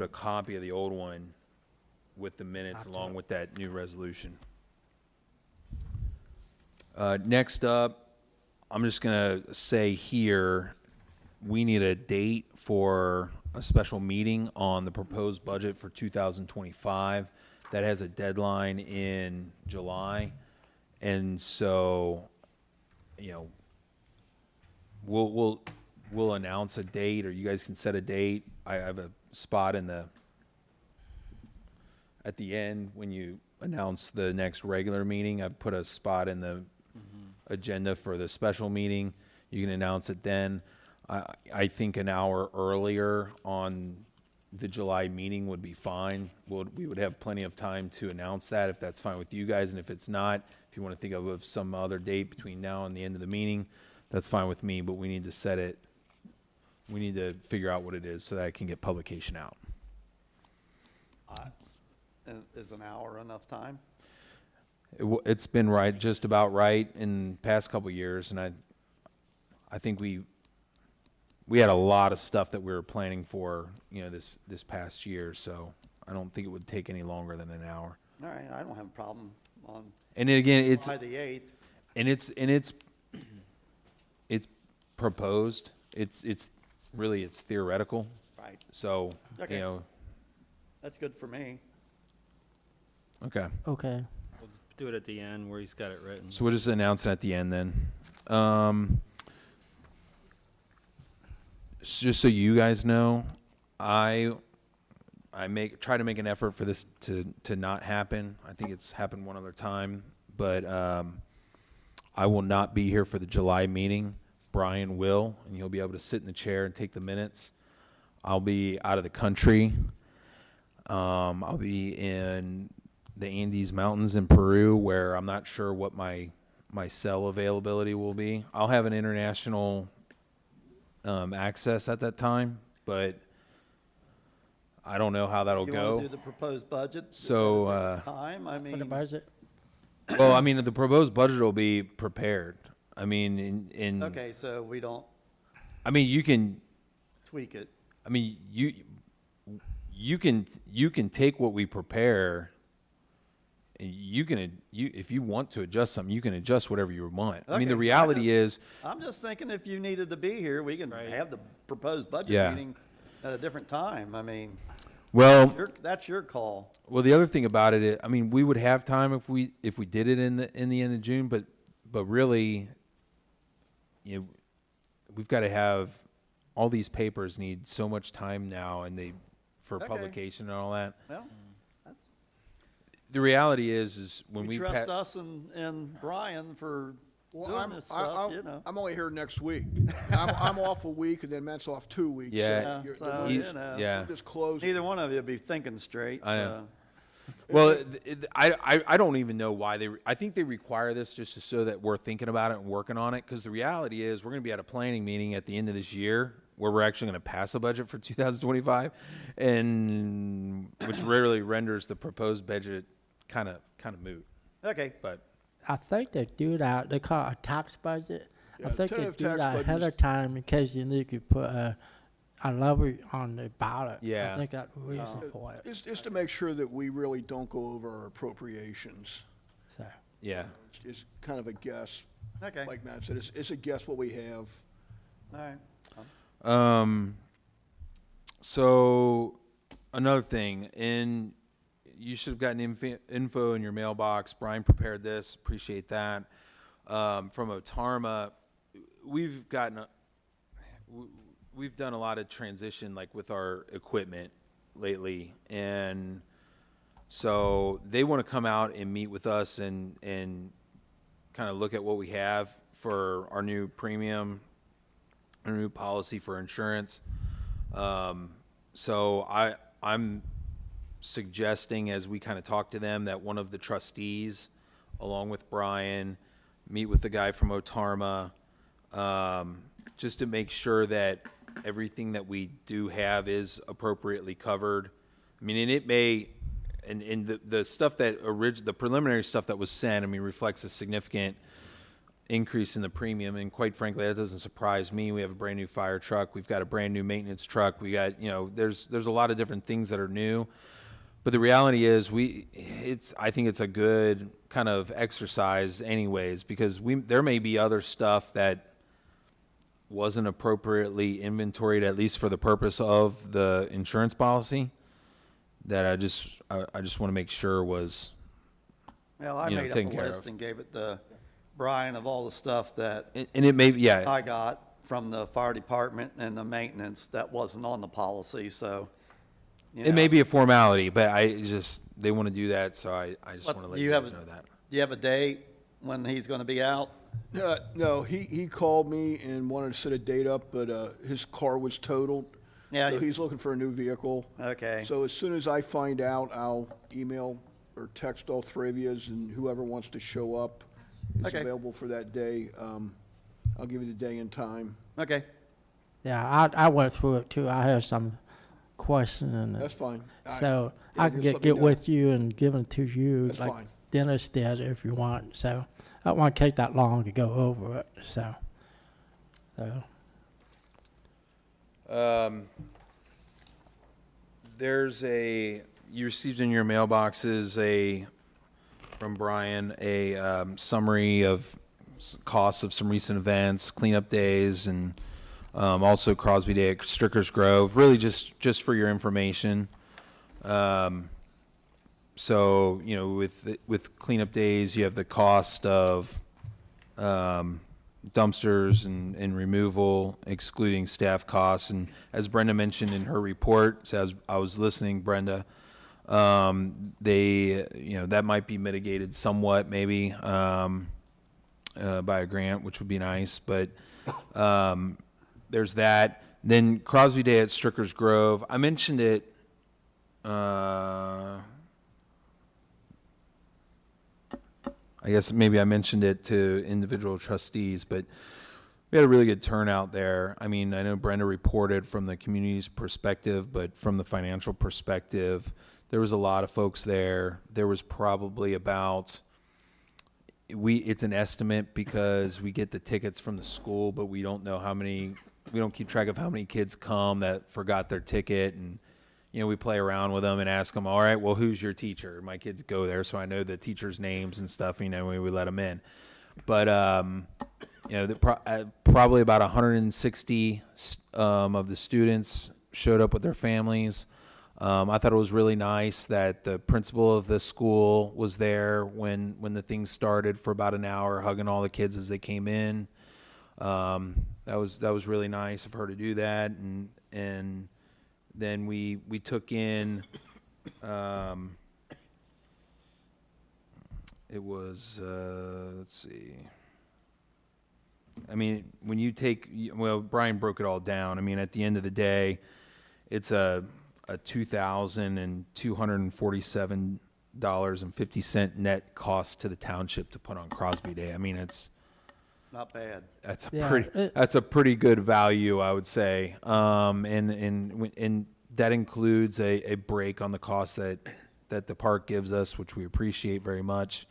a copy of the old one with the minutes along with that new resolution. Next up, I'm just gonna say here, we need a date for a special meeting on the proposed budget for 2025. That has a deadline in July. And so, we'll announce a date, or you guys can set a date. I have a spot at the end when you announce the next regular meeting. I've put a spot in the agenda for the special meeting. You can announce it then. I think an hour earlier on the July meeting would be fine. We would have plenty of time to announce that if that's fine with you guys, and if it's not, If you want to think of some other date between now and the end of the meeting, that's fine with me, but we need to set it. We need to figure out what it is so that I can get publication out. Is an hour enough time? It's been right, just about right in the past couple of years, and I think we had a lot of stuff that we were planning for, this past year, so I don't think it would take any longer than an hour. All right, I don't have a problem on And again, it's July the 8th. and it's proposed. It's really theoretical. Right. So Okay. That's good for me. Okay. Okay. We'll do it at the end where he's got it written. So we'll just announce it at the end then. Just so you guys know, I try to make an effort for this to not happen. I think it's happened one other time, but I will not be here for the July meeting. Brian will, and he'll be able to sit in the chair and take the minutes. I'll be out of the country. I'll be in the Andes Mountains in Peru, where I'm not sure what my cell availability will be. I'll have an international access at that time, but I don't know how that'll You go. want to do the proposed budget? So, at a different time? I For the mean, budget? Well, I mean, the proposed budget will be prepared. I mean, in okay, so we don't I mean, you can. tweak it. I mean, you can take what we prepare. And if you want to adjust something, you can adjust whatever you want. I mean, the Okay, reality is, I'm just thinking if you needed to be here, we can have the proposed budget Yeah. meeting at a different time. I mean, well, that's your call. well, the other thing about it, I mean, we would have time if we did it in the end of June, but really, we've got to have all these papers need so much time now, and for Okay. publication and all that. Well, that's, The reality is when we trust us and Brian for doing this stuff, I'm only here next week. I'm off a week, and then Matt's off 2 weeks. Yeah. so, yeah. Just close. Neither one of you will be thinking straight. I know. so. Well, I don't even know why I think they require this just so that we're thinking about it and working on it. Because the reality is we're going to be at a planning meeting at the end of this year where we're actually going to pass a budget for 2025, and which rarely renders the proposed budget kind of moot. Okay. But I think they do that. They call it a tax budget. Yeah, I think they tentative do tax that budget ahead is- of time in case you need to put a levy on the ballot. Yeah. I think that's the reason for it. It's to make sure that we really don't go over our appropriations. So. yeah, It's kind of a guess. Okay. Like Matt said, it's a guess what we have. All right. So another thing, you should have gotten info in your mailbox. Brian prepared this. Appreciate that. From Otarma, we've done a lot of transition, like with our equipment lately, and so they want to come out and meet with us and kind of look at what we have for our new premium, our new policy for insurance. So I'm suggesting, as we kind of talk to them, that one of the trustees, along with Brian, meet with the guy from Otarma, just to make sure that everything that we do have is appropriately covered. I mean, and it may, and the stuff that the preliminary stuff that was sent, I mean, reflects a significant increase in the premium, and quite frankly, that doesn't surprise me. We have a brand new fire truck. We've got a brand new maintenance truck. We got, there's a lot of different things that are new. But the reality is, I think it's a good kind of exercise anyways, because there may be other stuff that wasn't appropriately inventoried, at least for the purpose of the insurance policy, that I just want to make sure was, Well, I made up a taken care list of. and gave it to Brian of all the stuff that and it may, yeah, I got from the fire department and the maintenance that wasn't on the policy, so. it may be a formality, but they want to do that, so I just But want to let do you you guys have know that. Do you have a date when he's going to be out? No, he called me and wanted to set a date up, but his car was totaled. Yeah, So he's looking for a new vehicle. Okay. So as soon as I find out, I'll email or text all three of yous, and whoever wants to show up is Okay. available for that day. I'll give you the day and time. Okay. Yeah, I went through it too. I have some questions, and That's fine. so yeah, I can just let me get know. with you and give them to you That's like fine. dinner stead if you want. So I don't want to take that long to go over it. So There's you received in your mailboxes from Brian, a summary of costs of some recent events, cleanup days, and also Crosby Day at Stricker's Grove, really just for your information. So, you know, with cleanup days, you have the cost of dumpsters and removal, excluding staff costs. And as Brenda mentioned in her report, so as I was listening, Brenda, that might be mitigated somewhat, maybe by a grant, which would be nice. But there's that. Then Crosby Day at Stricker's Grove. I mentioned it. I guess maybe I mentioned it to individual trustees, but we had a really good turnout there. I mean, I know Brenda reported from the community's perspective, but from the financial perspective, there was a lot of folks there. There was probably about, it's an estimate because we get the tickets from the school, but we don't know how many, we don't keep track of how many kids come that forgot their ticket. And, you know, we play around with them and ask them, all right, well, who's your teacher? My kids go there, so I know the teachers' names and stuff, you know, when we let them in. But, you know, probably about 160 of the students showed up with their families. I thought it was really nice that the principal of the school was there when the thing started for about an hour, hugging all the kids as they came in. That was really nice of her to do that, and then we took in, it was, let's see. I mean, when you take, well, Brian broke it all down. I mean, at the end of the day, it's a $2,247.50 net cost to the township to put on Crosby Day. I mean, it's Not bad. that's a pretty good value, I would say. And that includes a break on the cost that the park gives us, which we appreciate very much.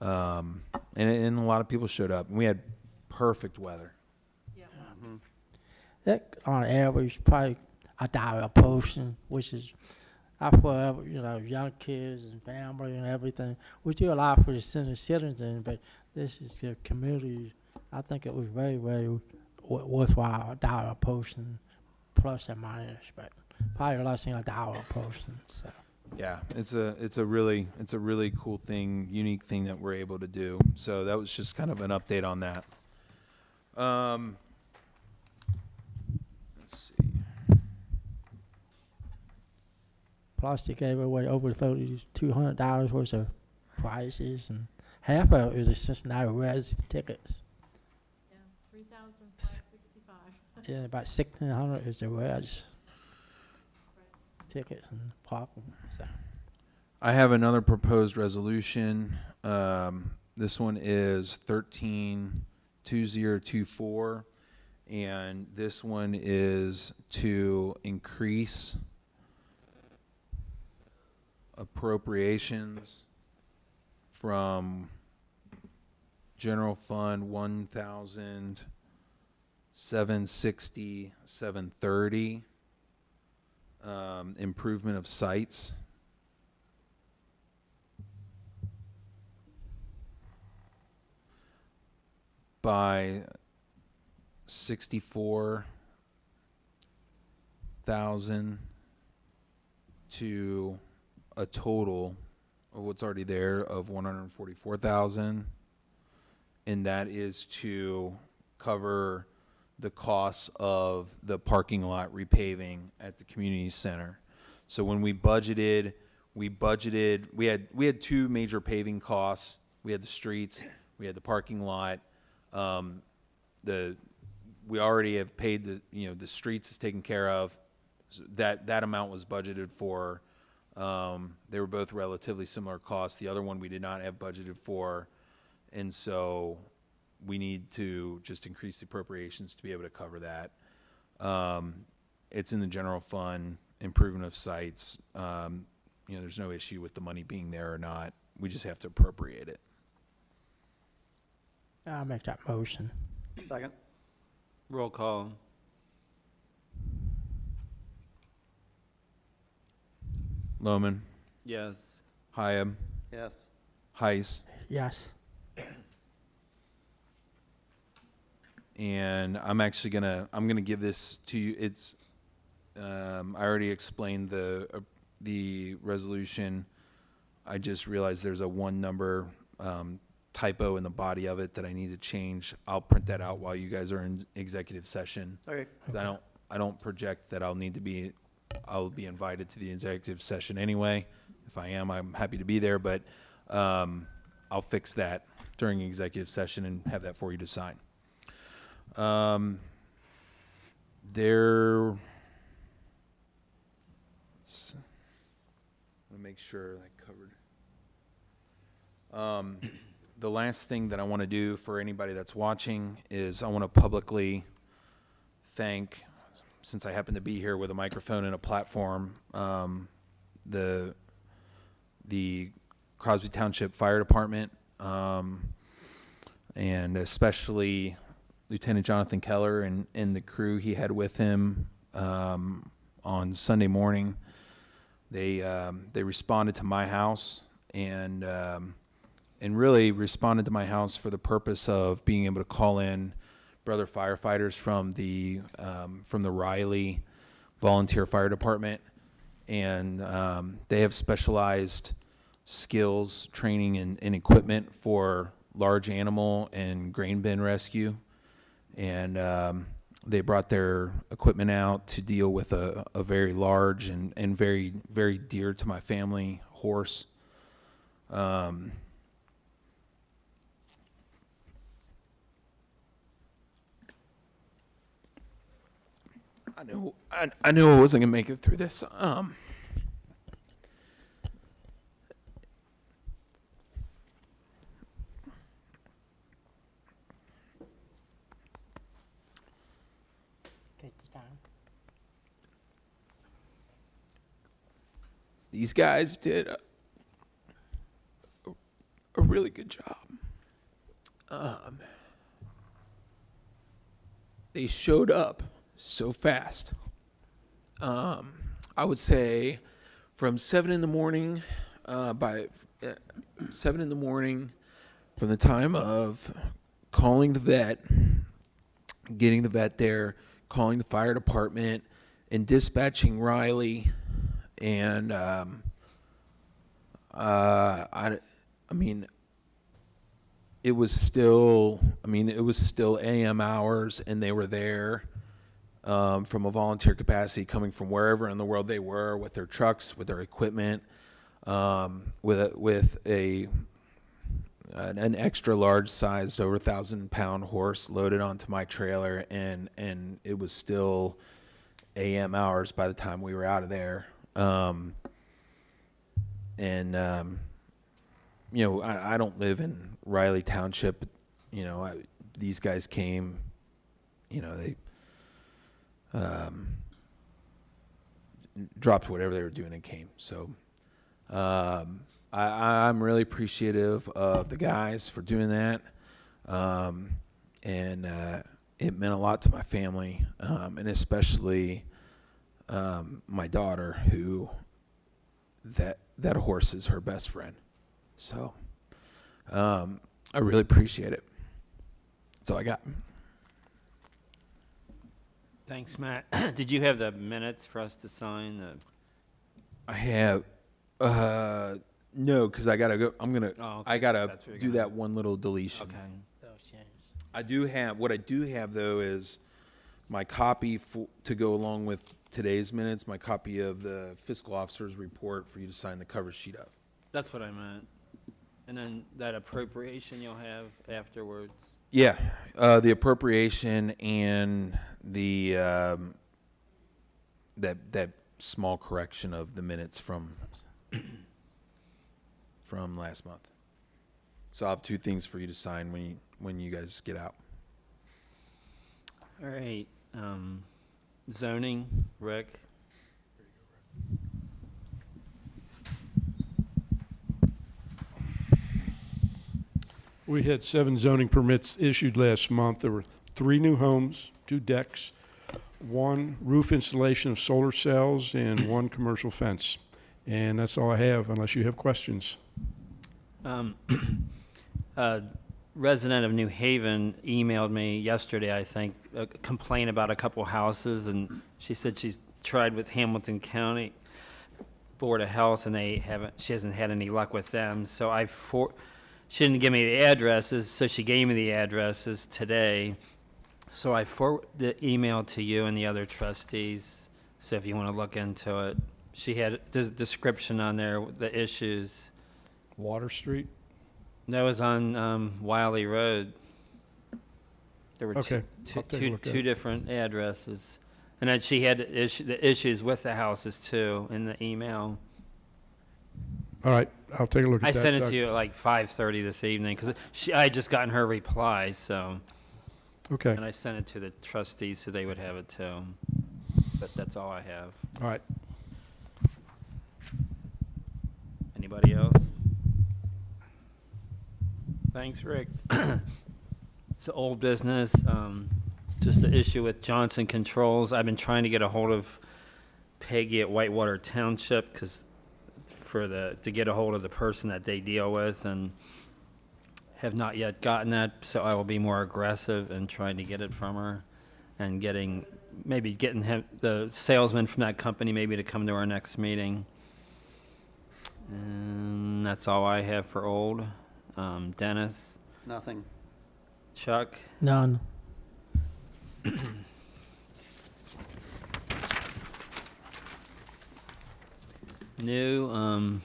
And a lot of people showed up, and we had perfect weather. that on average probably $1 a person, which is for young kids and family and everything. We do a lot for the senior citizens, but this is the community. I think it was very, very worthwhile. $1 a person, plus and minus, but probably less than $1 a person. So. Yeah, it's a really cool thing, unique thing that we're able to do. So that was just kind of an update on that. Let's see. Plus, they gave away over $200 worth of prizes, and half of it was the Cincinnati Reds tickets. Yeah, 3,565. Yeah, about 1,600 is the Reds tickets and parking. So. I have another proposed resolution. This one is 13-2024, and this one is to increase appropriations from general fund 1,760,730, improvement of sites, by 64,000 to a total of what's already there of 144,000, and that is to cover the costs of the parking lot repaving at the community center. So when we budgeted, we had two major paving costs. We had the streets, we had the parking lot. We already have paid the streets is taken care of. So that amount was budgeted for They were both relatively similar costs. The other one we did not have budgeted for, and so we need to just increase the appropriations to be able to cover that. It's in the general fund, improvement of sites. There's no issue with the money being there or not. We just have to appropriate it. I'll make that motion. Second? Roll call. Lohman, Yes. Hyam, Yes. Heiss, Yes. and I'm actually gonna give this to you. It's I already explained the resolution. I just realized there's a one number typo in the body of it that I need to change. I'll print that out while you guys are in executive session. Okay. 'Cause I don't project that I'll be invited to the executive session anyway. If I am, I'm happy to be there, but I'll fix that during executive session and have that for you to sign. Let's make sure I covered. The last thing that I want to do for anybody that's watching is I want to publicly thank, since I happen to be here with a microphone and a platform, the Crosby Township Fire Department, and especially Lieutenant Jonathan Keller and the crew he had with him on Sunday morning. They responded to my house and really responded to my house for the purpose of being able to call in brother firefighters from the Riley Volunteer Fire Department, and they have specialized skills, training, and equipment for large animal and grain bin rescue, and they brought their equipment out to deal with a very large and very, very dear to my family horse. I knew I wasn't gonna make it through this. Take your time. These guys did a really good job. They showed up so fast. I would say from 7 in the morning, by 7 in the morning, from the time of calling the vet, getting the vet there, calling the fire department, and dispatching Riley, and it was still AM hours, and they were there from a volunteer capacity, coming from wherever in the world they were, with their trucks, with their equipment, with an extra large sized, over 1,000-pound horse loaded onto my trailer, and it was still AM hours by the time we were out of there. I don't live in Riley Township. These guys came, they dropped whatever they were doing and came. So I'm really appreciative of the guys for doing that. It meant a lot to my family, and especially my daughter, who that horse is her best friend. So I really appreciate it. That's all I got. Thanks, Matt. Did you have the minutes for us to sign? I have no, because I gotta go. Oh, okay. I gotta That's what you're do gonna that one little deletion. Okay. What I do have though is my copy to go along with today's minutes. My copy of the fiscal officer's report for you to sign the cover sheet of. That's what I meant. And then that appropriation you'll have afterwards. Yeah, the appropriation and the that small correction of the minutes from last month. So I'll have 2 things for you to sign when you guys get out. All right, zoning, Rick. We had 7 zoning permits issued last month. There were 3 new homes, 2 decks, 1 roof installation of solar cells, and 1 commercial fence. And that's all I have, unless you have questions. A resident of New Haven emailed me yesterday, I think, a complaint about a couple houses, and she said she's tried with Hamilton County Board of Health, and she hasn't had any luck with them. So she didn't give me the addresses, so she gave me the addresses today. So I forwarded the email to you and the other trustees, so if you want to look into it. She had the description on there, the issues. Water Street? That was on Wiley Road. There were Okay, I'll take a look at two it. different addresses. And then she had the issues with the houses too in the email. All right, I'll take a look at I that. sent it Doug. to you at like 5:30 this evening because I had just gotten her reply, so. Okay, And I sent it to the trustees so they would have it too. But that's all I have. all right. Anybody else? Thanks, Rick. It's an old business, just the issue with Johnson Controls. I've been trying to get a hold of Peggy at Whitewater Township to get a hold of the person that they deal with, and have not yet gotten that, so I will be more aggressive in trying to get it from her and getting the salesman from that company maybe to come to our next meeting. And that's all I have for old. Dennis, Nothing. Chuck, None. new, do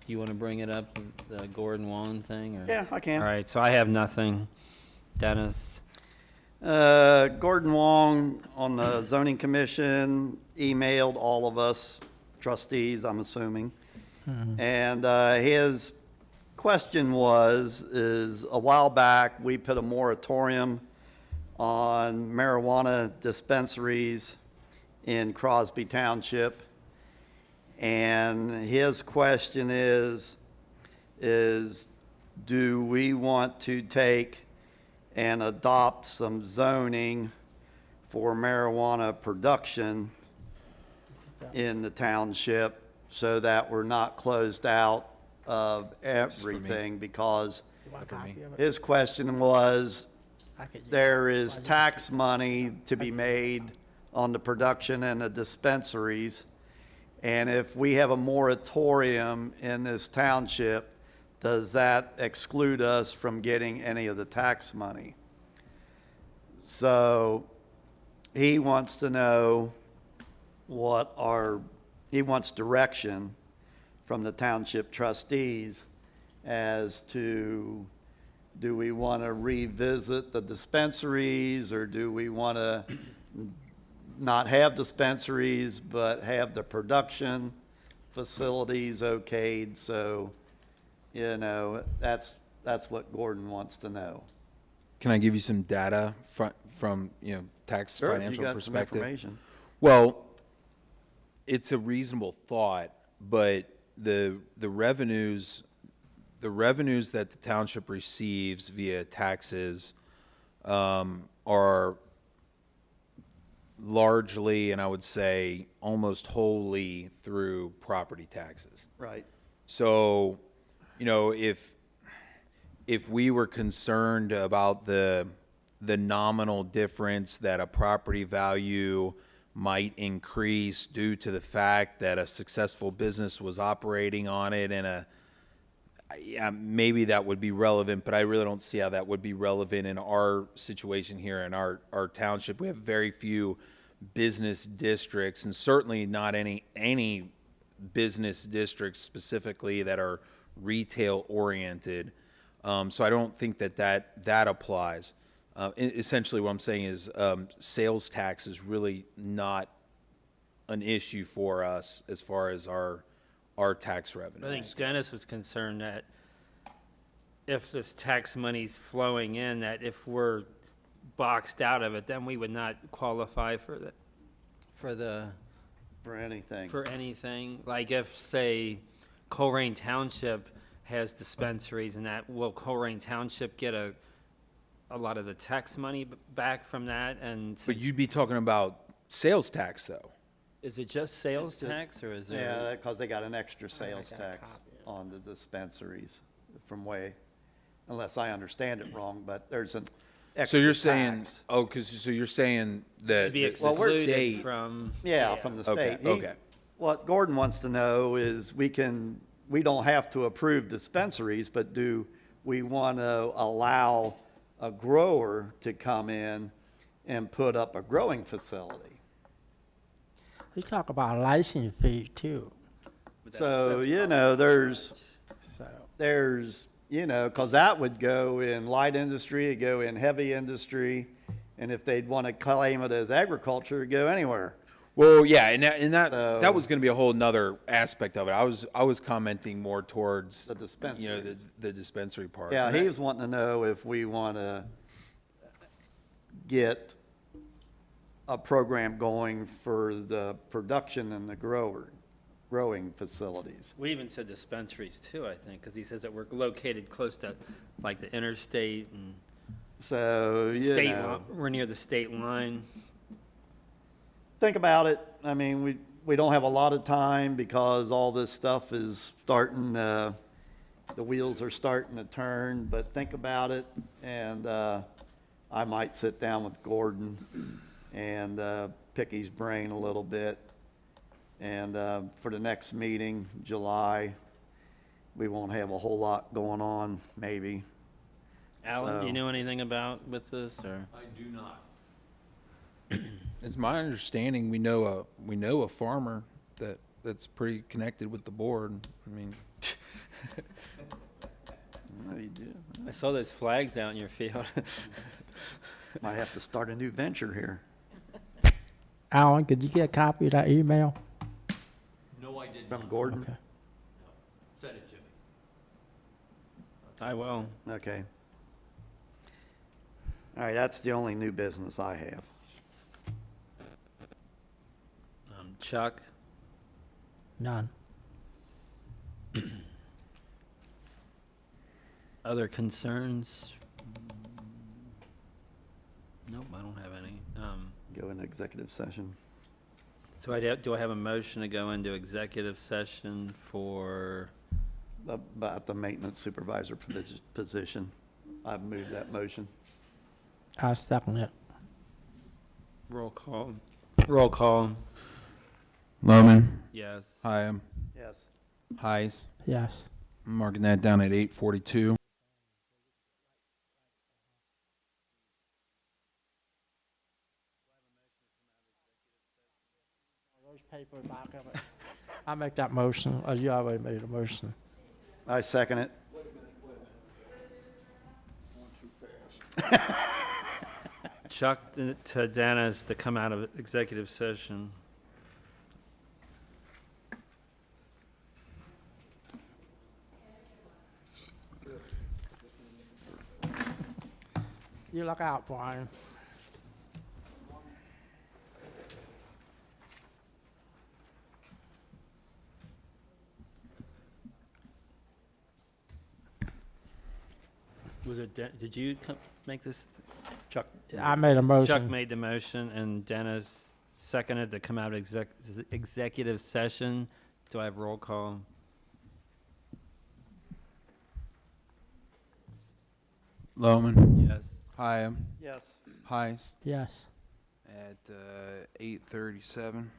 you want to bring it up, the Gordon Wong thing? Or? Yeah, I can. All right, so I have nothing. Dennis, Gordon Wong on the zoning commission emailed all of us trustees, I'm assuming. And his question is a while back, we put a moratorium on marijuana dispensaries in Crosby Township. And his question is do we want to take and adopt some zoning for marijuana production in the township so that we're not closed out of everything? Because his question was, there is tax money to be made on the production and the dispensaries. And if we have a moratorium in this township, does that exclude us from getting any of the tax money? So he wants to know he wants direction from the township trustees as to, do we want to revisit the dispensaries, or do we want to not have dispensaries but have the production facilities okayed? So, that's what Gordon wants to know. Can I give you some data from tax Sure, financial you got perspective? some information. Well, it's a reasonable thought, but the revenues that the township receives via taxes are largely, and I would say almost wholly, through property taxes. Right. So, if we were concerned about the nominal difference that a property value might increase due to the fact that a successful business was operating on it, and maybe that would be relevant, but I really don't see how that would be relevant in our situation here in our township. We have very few business districts, and certainly not any business districts specifically that are retail oriented. So I don't think that applies. Essentially what I'm saying is sales tax is really not an issue for us as far as our tax revenue. I think Dennis was concerned that if this tax money's flowing in, that if we're boxed out of it, then we would not qualify for anything. Like if, say, Colerain Township has dispensaries and that, will Colerain Township get a lot of the tax money back from that? And But you'd be talking about sales tax, though. is it just sales tax, or is there? Yeah, because they got an extra sales tax on the dispensaries unless I understand it wrong, but there's an So extra you're saying, tax. so you're saying that It'd be the excluded state, from. Yeah, from the Okay, state. okay. What Gordon wants to know is we don't have to approve dispensaries, but do we want to allow a grower to come in and put up a growing facility? We talk about license fee too, So, so. because that would go in light industry, it'd go in heavy industry, and if they'd want to claim it as agriculture, it'd go anywhere. well, yeah, and that So- was going to be a whole nother aspect of it. I was commenting more towards The dispensaries. the dispensary parts. Yeah, And he that- was wanting to know if we want to get a program going for the production and the growing facilities. We even said dispensaries too, I think, because he says that we're located close to, like, the interstate and So, we're near the state line. think about it. I mean, we don't have a lot of time because all this stuff is starting, the wheels are starting to turn, but think about it. And I might sit down with Gordon and pick his brain a little bit. And for the next meeting, July, we won't have a whole lot going on, maybe. Alan, do you So- know anything about with this, or? I do not. It's my understanding we know a farmer that's pretty connected with the board. I mean, No, you do. I saw those flags out in your field. Might have to start a new venture here. Alan, could you get a copy of that email? No, I did From not. Gordon? Okay. Send it to me. I will. Okay. All right, that's the only new business I have. Chuck? None. Other concerns? Nope, I don't have any. Go into executive session. So do I have a motion to go into executive session for, About the maintenance supervisor position. I've moved that motion. I second it. roll call? Roll call, Loman, yes. Hyam, Yes. Heis. Yes. I'm marking that down at 8:42. I make that motion, or you already made a motion. I second it. Chuck to Dennis to come out of executive session. You look out, Brian. Was it, did you make this? Chuck. I made a motion. Chuck made the motion and Dennis seconded to come out of executive session. Do I have roll call? Loman, Yes. Hyam, Yes. Heis. Yes. At 8:37.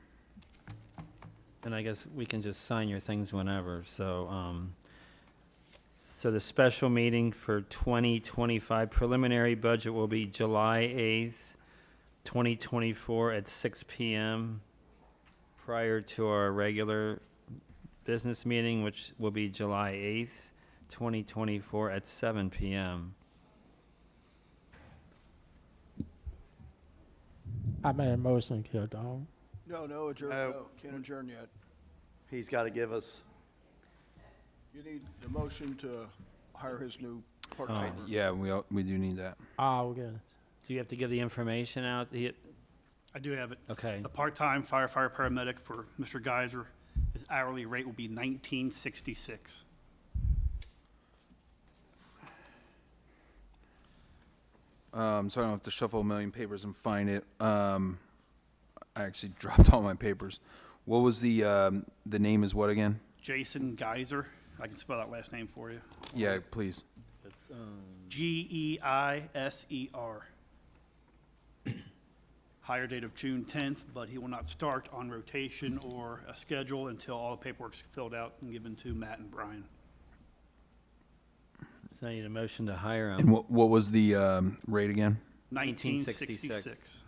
And I guess we can just sign your things whenever, so, so the special meeting for 2025 preliminary budget will be July 8th, 2024 at 6 PM, prior to our regular business meeting, which will be July 8th, 2024 at 7 PM. I made a motion, Kildon. No, adjourn, No. no, can't adjourn yet. He's got to give us, You need the motion to hire his new part-timer. Yeah, we do need that. Oh, good. Do you have to give the information out? I do have it. Okay. The part-time firefighter paramedic for Mr. Geyser, his hourly rate will be $19.66. So I don't have to shuffle a million papers and find it. I actually dropped all my papers. What was the name is what again? Jason Geyser, I can spell that last name for you. Yeah, please. Geiser. Hire date of June 10th, but he will not start on rotation or a schedule until all the paperwork's filled out and given to Matt and Brian. So I need a motion to hire him. And what was the rate again? 1966.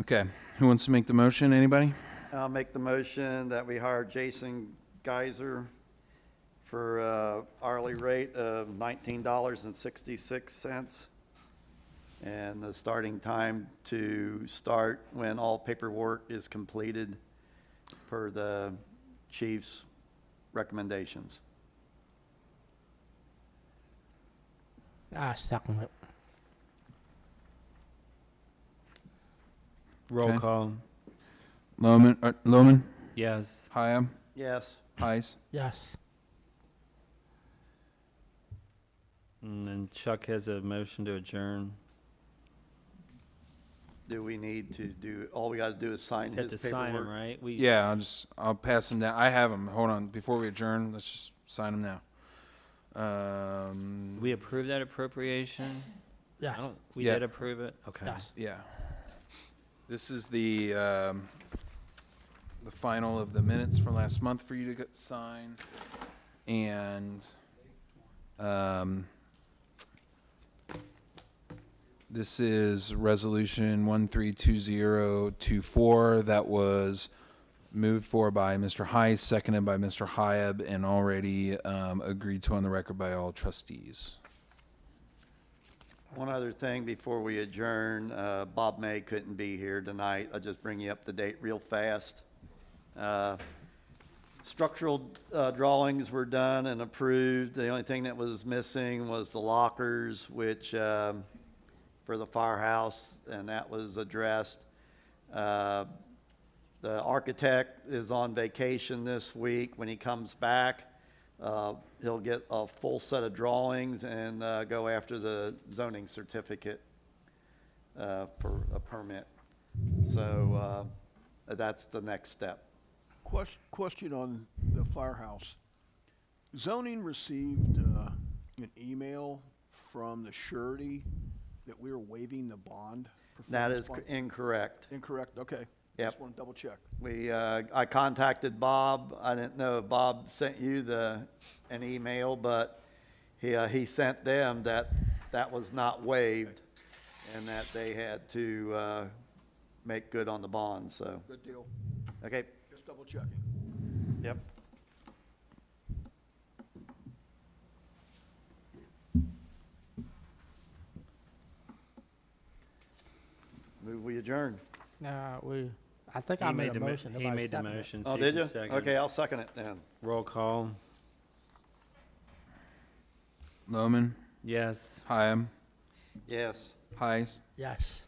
Okay. Who wants to make the motion? Anybody? I'll make the motion that we hire Jason Geyser for hourly rate of $19.66. And the starting time to start when all paperwork is completed per the chief's recommendations. I second it. Roll Okay. call. Lohman? Yes. Hyam? Yes. Heis? Yes. And then Chuck has a motion to adjourn. Do we need to do, all we got to do is sign Have his to sign him, paperwork? right? Yeah, I'll pass them down. I have them. Hold on. Before we adjourn, let's just sign them now. We approve that appropriation? Yes. We Yeah. did approve it? Okay. Yes. Yeah. This is the final of the minutes from last month for you to get sign. And this is resolution 132024 that was moved for by Mr. Heis, seconded by Mr. Hyab, and already agreed to on the record by all trustees. One other thing before we adjourn, Bob May couldn't be here tonight. I'll just bring you up to date real fast. Structural drawings were done and approved. The only thing that was missing was the lockers, which, for the firehouse, and that was addressed. The architect is on vacation this week. When he comes back, he'll get a full set of drawings and go after the zoning certificate for a permit. So that's the next step. Question on the firehouse. Zoning received an email from the surety that we were waiving the bond. That is performance bond? incorrect. Incorrect, okay. Yep. Just want to double check. I contacted Bob. I didn't know if Bob sent you an email, but he sent them that was not waived and that they had to make good on the bond, so, Good deal. okay, Just double checking. yep. Move we adjourn. I think I made a motion. He Nobody made the seconded it. motion. Oh, so did can you? second. Okay, I'll second it then. Roll call. Lohman? Yes. Hyam? Yes. Heis? Yes.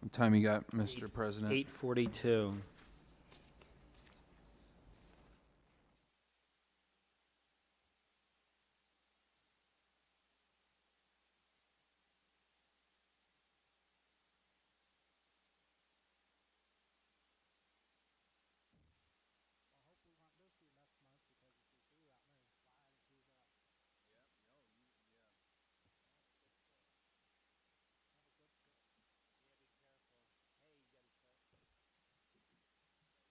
What time you got, Mr. President? 8:42.